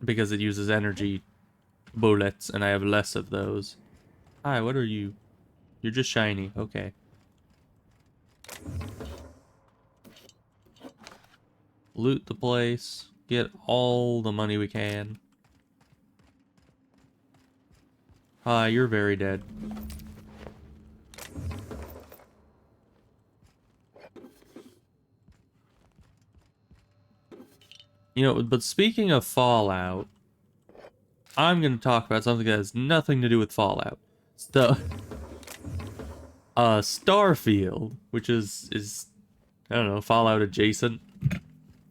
because it uses energy bullets and I have less of those. Hi, what are you? You're just shiny. Okay. Loot the place. Get all the money we can. Hi, you're very dead. You know, but speaking of Fallout, I'm going to talk about something that has nothing to do with Fallout. So, Starfield, which is I don't know, Fallout adjacent.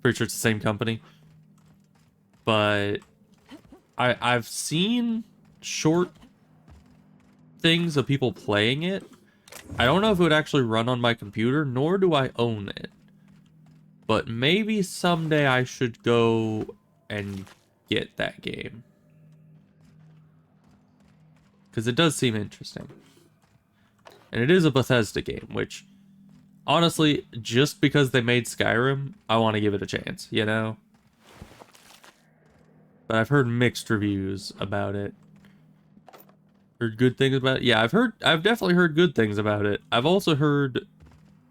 Pretty sure it's the same company. But I've seen short things of people playing it. I don't know if it would actually run on my computer, nor do I own it. But maybe someday I should go and get that game. Because it does seem interesting. And it is a Bethesda game, which, honestly, just because they made Skyrim, I want to give it a chance, you know? But I've heard mixed reviews about it. Heard good things about it. Yeah, I've definitely heard good things about it. I've also heard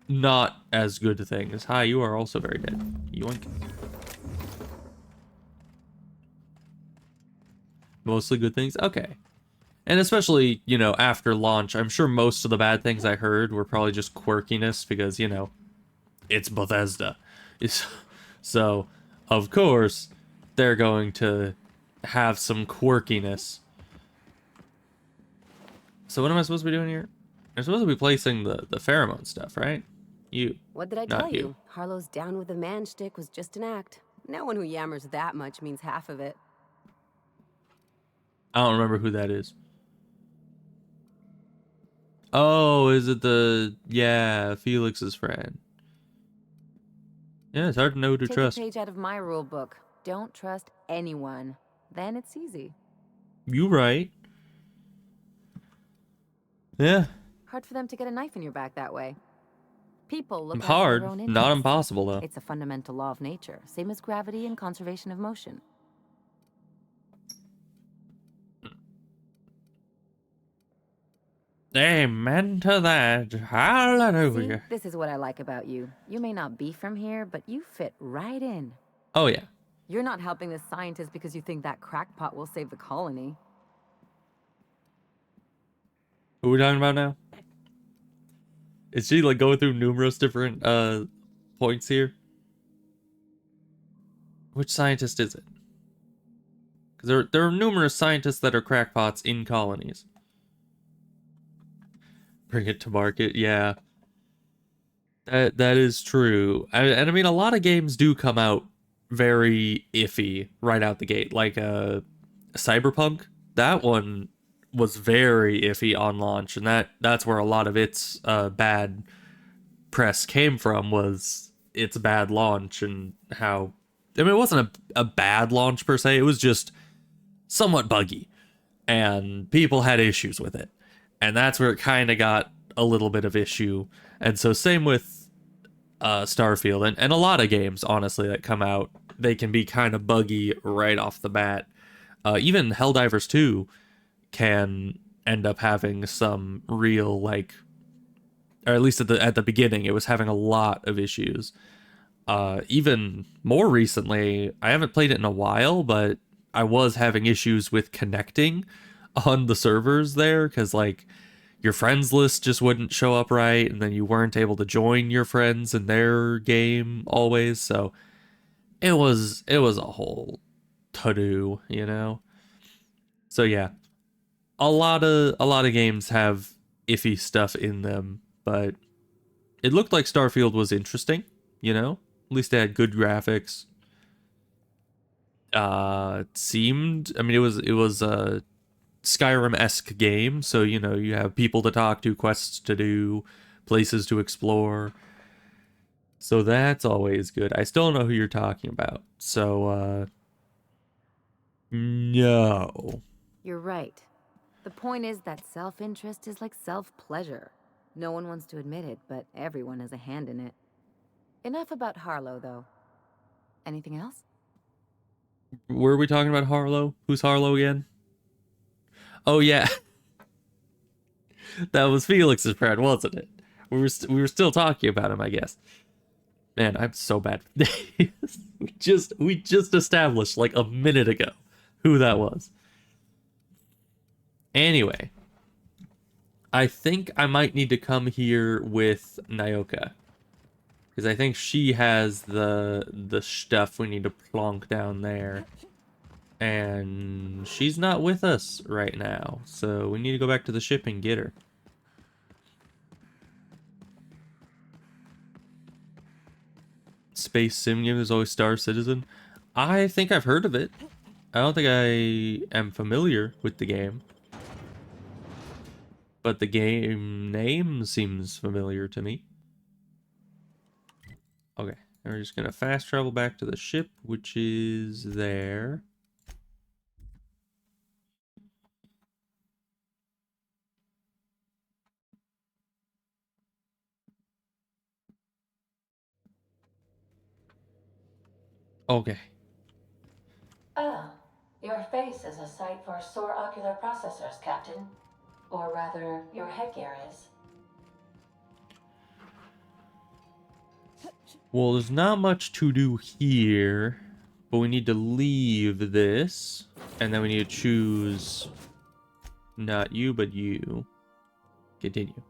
not as good things. Hi, you are also very dead. Yoink. Mostly good things? Okay. And especially, you know, after launch, I'm sure most of the bad things I heard were probably just quirkiness because, you know, it's Bethesda. So, of course, they're going to have some quirkiness. So what am I supposed to be doing here? I'm supposed to be placing the pheromone stuff, right? You. What did I not tell you? Harlow's down with the man shtick was just an act. No one who yammers that much means half of it. I don't remember who that is. Oh, is it yeah, Felix's friend. Yeah, it's hard to know who to trust. Take a page out of my rule book. Don't trust anyone. Then it's easy. You right. Yeah. Hard for them to get a knife in your back that way. People look hard, after their own not interests. impossible though. It's a fundamental law of nature, same as gravity and conservation of motion. Amen to that. Hallelujah. See, this is what I like about you. You may not be from here, but you fit right in. Oh yeah. You're not helping the scientists because you think that crackpot will save the colony. Who are we talking about now? Is she like going through numerous different points here? Which scientist is it? Because there are numerous scientists that are crackpots in colonies. Bring it to market, yeah. That is true. And I mean, a lot of games do come out very iffy right out the gate. Like Cyberpunk, that one was very iffy on launch, and that's where a lot of its bad press came from, was its bad launch and how... I mean, it wasn't a bad launch per se, it was just somewhat buggy, and people had issues with it. And that's where it kind of got a little bit of issue. And so same with Starfield, and a lot of games, honestly, that come out, they can be kind of buggy right off the bat. Even Helldivers 2 can end up having some real, like, or at least at the beginning, it was having a lot of issues. Even more recently, I haven't played it in a while, but I was having issues with connecting on the servers there, because like your friends list just wouldn't show up right, and then you weren't able to join your friends in their game always. So it was a whole to-do, you know. So yeah, a lot of games have iffy stuff in them, but it looked like Starfield was interesting, you know. At least it had good graphics. It seemed, I mean, it was a Skyrim-esque game, so you know, you have people to talk to, quests to do, places to explore. So that's always good. I still don't know who you're talking about. So, no. You're right. The point is that self-interest is like self-pleasure. No one wants to admit it, but everyone has a hand in it. Enough about Harlow, though. Anything else? Were we talking about Harlow? Who's Harlow again? Oh, yeah. That was Felix's friend, wasn't it? We were still talking about him, I guess. Man, I'm so bad with names. we just established like a minute ago who that was. Anyway, I think I might need to come here with Nyoka, because I think she has the stuff we need to plonk down there. And she's not with us right now, so we need to go back to the ship and get her. Space sim game is always Star Citizen. I think I've heard of it. I don't think I am familiar with the game. But the game name seems familiar to me. Okay, we're just gonna fast travel back to the ship, which is there. Okay. Ah, your face is a sight for sore ocular processors, Captain. Or rather, your headgear is. Well, there's not much to do here, but we need to leave this, and then we need to choose not you, but you. Continue.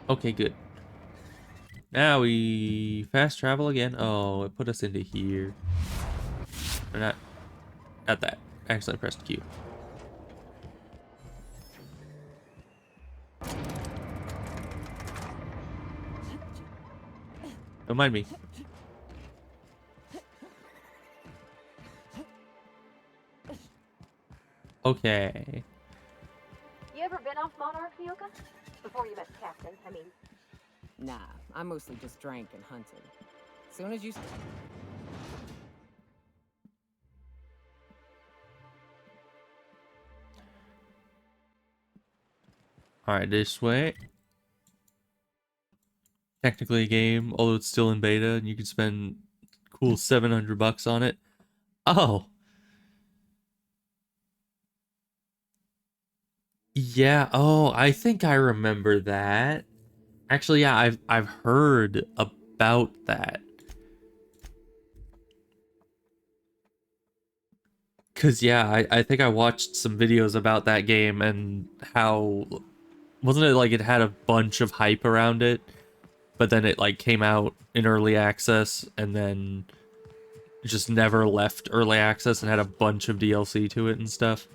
Okay, good. Now we fast travel again. Oh, it put us into here. Or not that. Actually, I pressed Q. Don't mind me. Okay. You ever been off Monarch, Nyoka? Before you met the captain, I mean. Nah, I mostly just drank and hunted. Soon as you... Alright, this way. Technically a game, although it's still in beta, and you can spend cool $700 on it. Oh! Yeah, oh, I think I remember that. Actually, yeah, I've heard about that. Cause yeah, I think I watched some videos about that game and how wasn't it like it had a bunch of hype around it, but then it like came out in early access and then just never left early access and had a bunch of DLC to it and stuff.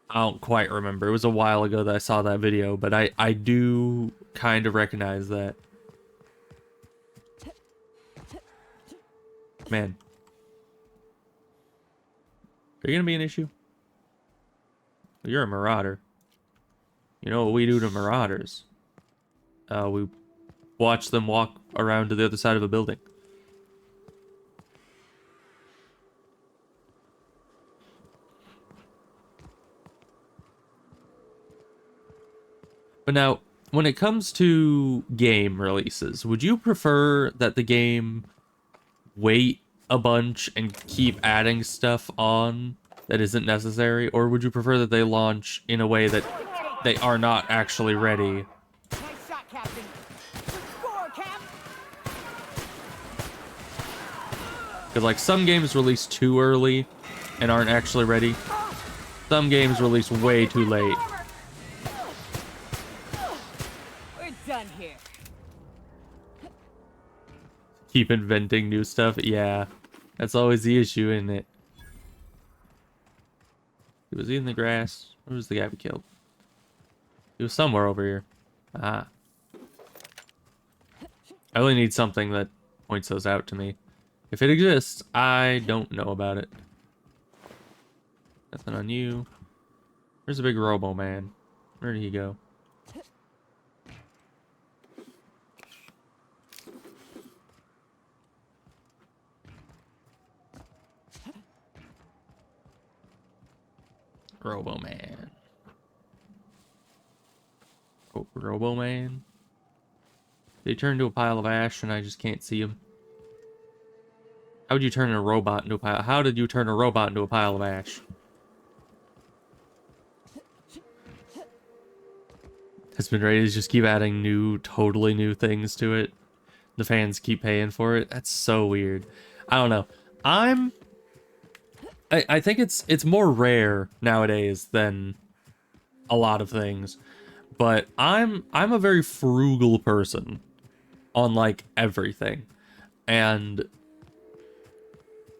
I don't quite remember. It was a while ago that I saw that video, but I do kind of recognize that. Man. Are you gonna be an issue? You're a marauder. You know what we do to marauders? We watch them walk around to the other side of a building. But now, when it comes to game releases, would you prefer that the game wait a bunch and keep adding stuff on that isn't necessary? Or would you prefer that they launch in a way that they are not actually ready? Nice shot, Captain. Good score, Cap. Because like some games release too early and aren't actually ready. Some games release way too late. We're done here. Keep inventing new stuff. Yeah, that's always the issue, isn't it? Was he in the grass? Where was the guy we killed? He was somewhere over here. Ah. I really need something that points those out to me. If it exists, I don't know about it. Nothing on you. Where's the big robo man? Where did he go? Robo man. Oh, Robo man. They turn into a pile of ash and I just can't see him. How would you turn a robot into a pile? How did you turn a robot into a pile of ash? It's been ready to just keep adding new, totally new things to it. The fans keep paying for it. That's so weird. I don't know. I think it's more rare nowadays than a lot of things. But I'm a very frugal person on like everything. And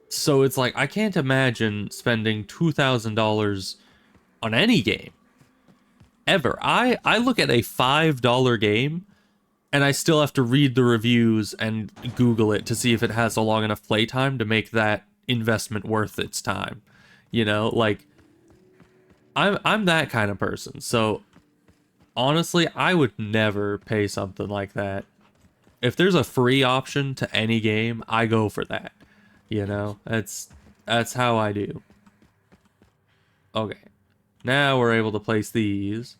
so it's like I can't imagine spending $2,000 on any game. Ever. I look at a $5 game and I still have to read the reviews and Google it to see if it has a long enough playtime to make that investment worth its time. You know, like I'm that kind of person. So honestly, I would never pay something like that. If there's a free option to any game, I go for that. You know, that's how I do. Okay. Now we're able to place these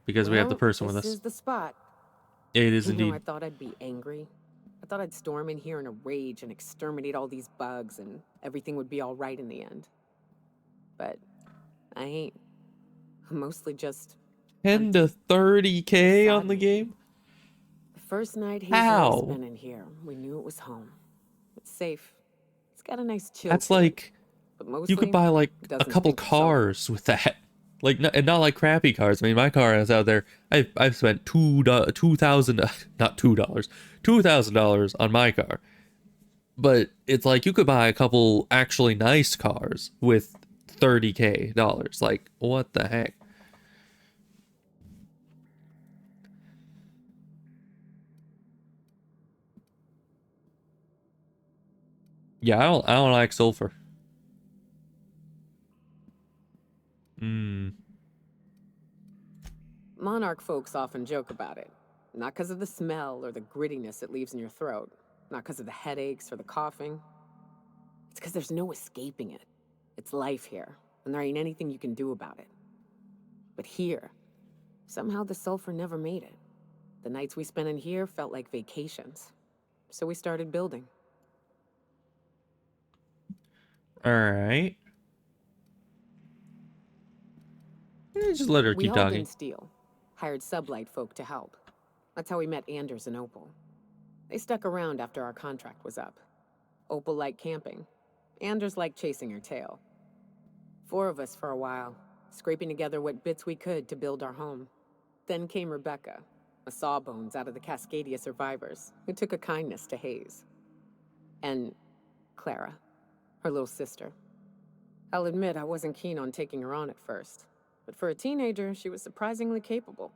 because we have the person with us. This is the spot. It is You know, indeed. I thought I'd be angry. I thought I'd storm in here in a rage and exterminate all these bugs and everything would be all right in the end. But I ain't. I'm mostly just 10 to 30K on the game? the first night Hazel How? was spent in here. We knew it was home. It's safe. It's got a nice chill. That's to it, like but mostly, you could buy like it a doesn't couple stink of sulfur. cars with that. Like and not like crappy cars. I mean, my car is out there. I've spent $2,000 on my car. But it's like you could buy a couple actually nice cars with $30K. Like what the heck? Yeah, I don't like sulfur. Monarch folks often joke about it. Not because of the smell or the grittiness it leaves in your throat. Not because of the headaches or the coughing. It's because there's no escaping it. It's life here, and there ain't anything you can do about it. But here, somehow the sulfur never made it. The nights we spent in here felt like vacations. So we started building. Alright. Just let her We keep hauled talking. in steel. Hired sublight folk to help. That's how we met Anders and Opal. They stuck around after our contract was up. Opal liked camping. Anders liked chasing her tail. 4 of us for a while, scraping together what bits we could to build our home. Then came Rebecca, a sawbones out of the Cascadia survivors, who took a kindness to Hayes. And Clara, her little sister. I'll admit I wasn't keen on taking her on at first, but for a teenager, she was surprisingly capable.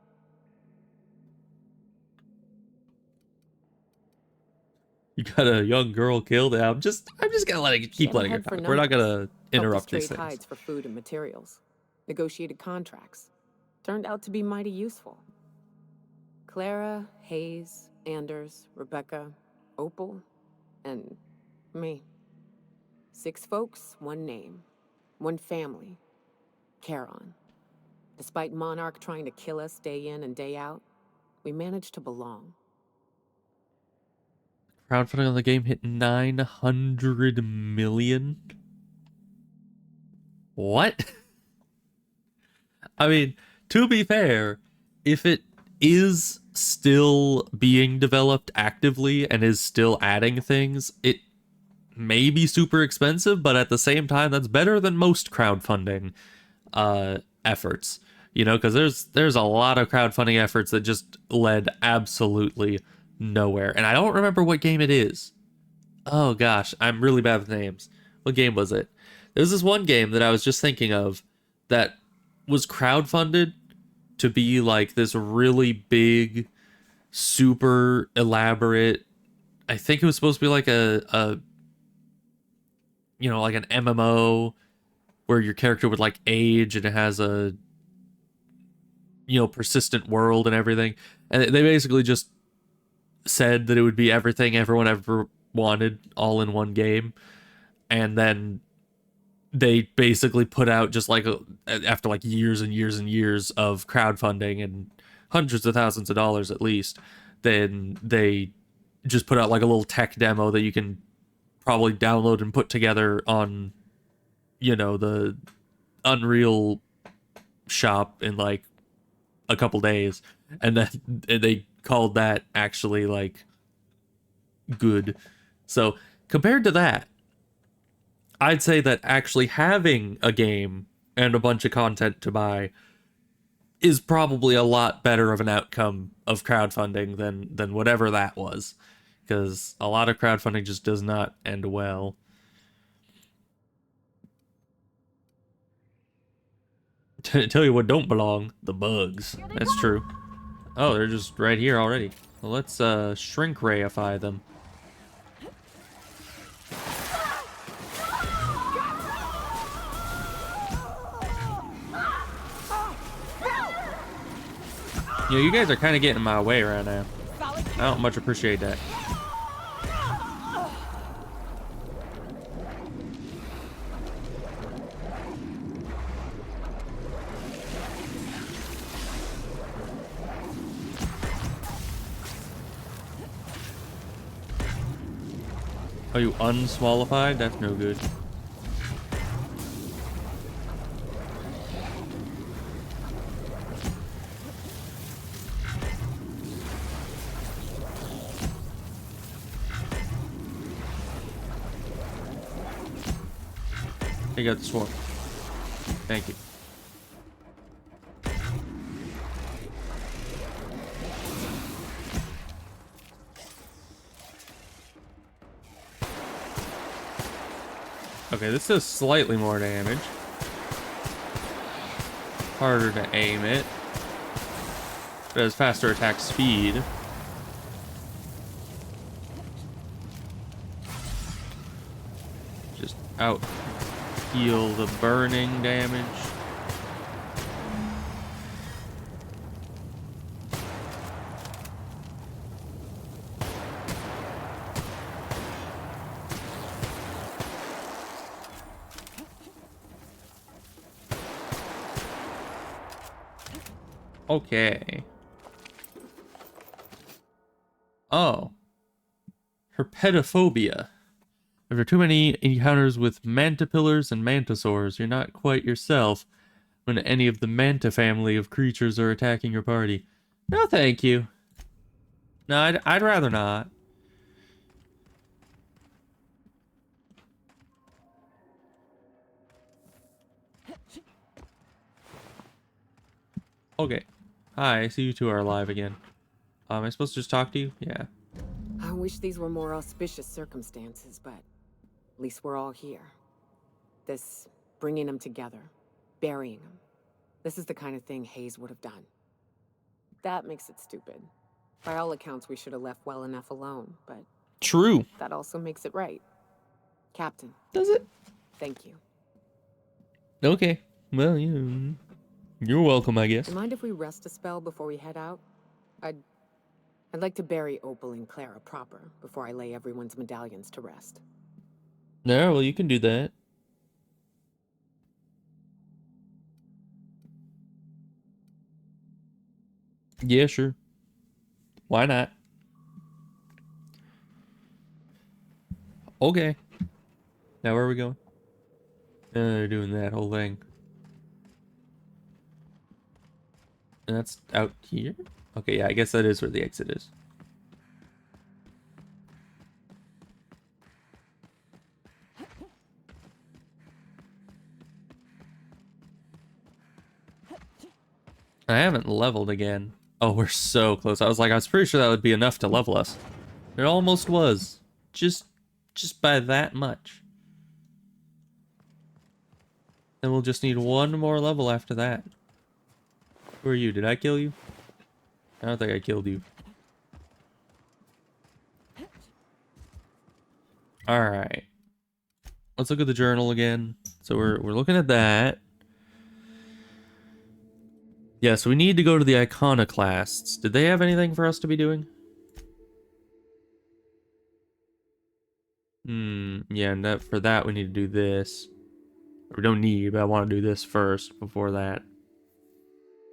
You got a young girl killed. I'm just gonna keep letting her Head for talk. We're not gonna numbers. interrupt Helped us these trade things. hides for food and materials. Negotiated contracts. Turned out to be mighty useful. Clara, Hayes, Anders, Rebecca, Opal, and me. 6 folks, 1 name. 1 family. Charon. Despite Monarch trying to kill us day in and day out, we managed to belong. Crowdfunding on the game hit 900 million. What? I mean, to be fair, if it is still being developed actively and is still adding things, it may be super expensive, but at the same time, that's better than most crowdfunding efforts. You know, because there's a lot of crowdfunding efforts that just led absolutely nowhere. And I don't remember what game it is. Oh gosh, I'm really bad with names. What game was it? There was this one game that I was just thinking of that was crowdfunded to be like this really big, super elaborate. I think it was supposed to be like a you know, like an MMO where your character would like age and it has a, you know, persistent world and everything. And they basically just said that it would be everything everyone ever wanted all in one game. And then they basically put out just like after like years and years and years of crowdfunding and hundreds of thousands of dollars at least, then they just put out like a little tech demo that you can probably download and put together on, you know, the Unreal shop in like a couple days. And then they called that actually like good. So compared to that, I'd say that actually having a game and a bunch of content to buy is probably a lot better of an outcome of crowdfunding than whatever that was, because a lot of crowdfunding just does not end well. Tell you what don't belong, the bugs. That's true. Oh, they're just right here already. Well, let's shrink rayify them. Yeah, you guys are kind of getting in my way right now. I don't much appreciate that. Oh, you unswallified? That's no good. You got the sword. Thank you. Okay, this does slightly more damage. Harder to aim it. But it has faster attack speed. Just out heal the burning damage. Okay. Oh. Herpetophobia. After too many encounters with mantipillars and mantisaurs, you're not quite yourself when any of the manta family of creatures are attacking your party. No, thank you. No, I'd rather not. Okay. Hi, I see you two are alive again. Am I supposed to just talk to you? Yeah. I wish these were more auspicious circumstances, but at least we're all here. This bringing them together, burying them. This is the kind of thing Hayes would have done. That makes it stupid. By all accounts, we should have left well enough alone, but... True. That also makes it right. Captain. Does it? Thank you. Okay. Well, you're welcome, I guess. Do you mind if we rest a spell before we head out? I'd like to bury Opal and Clara proper before I lay everyone's medallions to rest. No, well, you can do that. Yeah, sure. Why not? Okay. Now where are we going? They're doing that whole thing. And that's out here? Okay, yeah, I guess that is where the exit is. I haven't leveled again. Oh, we're so close. I was pretty sure that would be enough to level us. It almost was. Just by that much. Then we'll just need one more level after that. Who are you? Did I kill you? I don't think I killed you. Alright. Let's look at the journal again. So we're looking at that. Yeah, so we need to go to the Iconoclasts. Did they have anything for us to be doing? Yeah, and for that we need to do this. We don't need, but I want to do this first before that.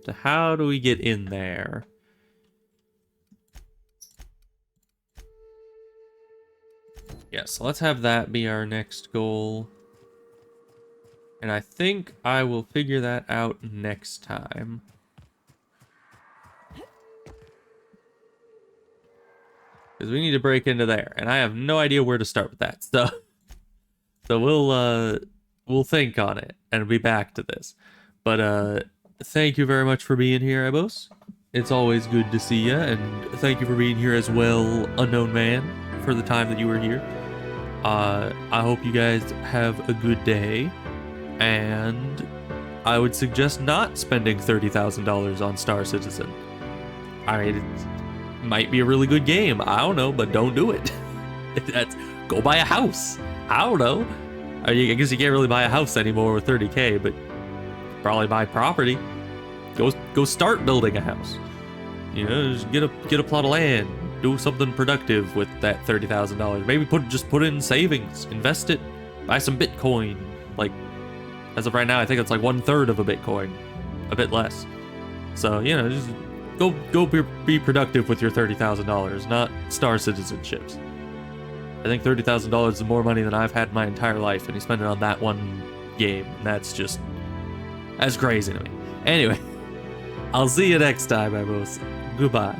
So how do we get in there? Yeah, so let's have that be our next goal. And I think I will figure that out next time. Because we need to break into there, and I have no idea where to start with that. So we'll think on it and be back to this. But thank you very much for being here, Ebos. It's always good to see you, and thank you for being here as well, Unknown Man, for the time that you were here. I hope you guys have a good day, and I would suggest not spending $30,000 on Star Citizen. I mean, it might be a really good game, I don't know, but don't do it. Go buy a house. I don't know. I guess you can't really buy a house anymore with 30K, but probably buy property. Go start building a house. You know, just get a plot of land. Do something productive with that $30,000. Maybe just put it in savings. Invest it. Buy some Bitcoin. Like, as of right now, I think it's like 1/3 of a Bitcoin. A bit less. So, you know, just go be productive with your $30,000, not Star Citizenships. I think $30,000 is more money than I've had in my entire life, and you spend it on that one game. And that's crazy to me. Anyway, I'll see you next time, Ebos. Goodbye.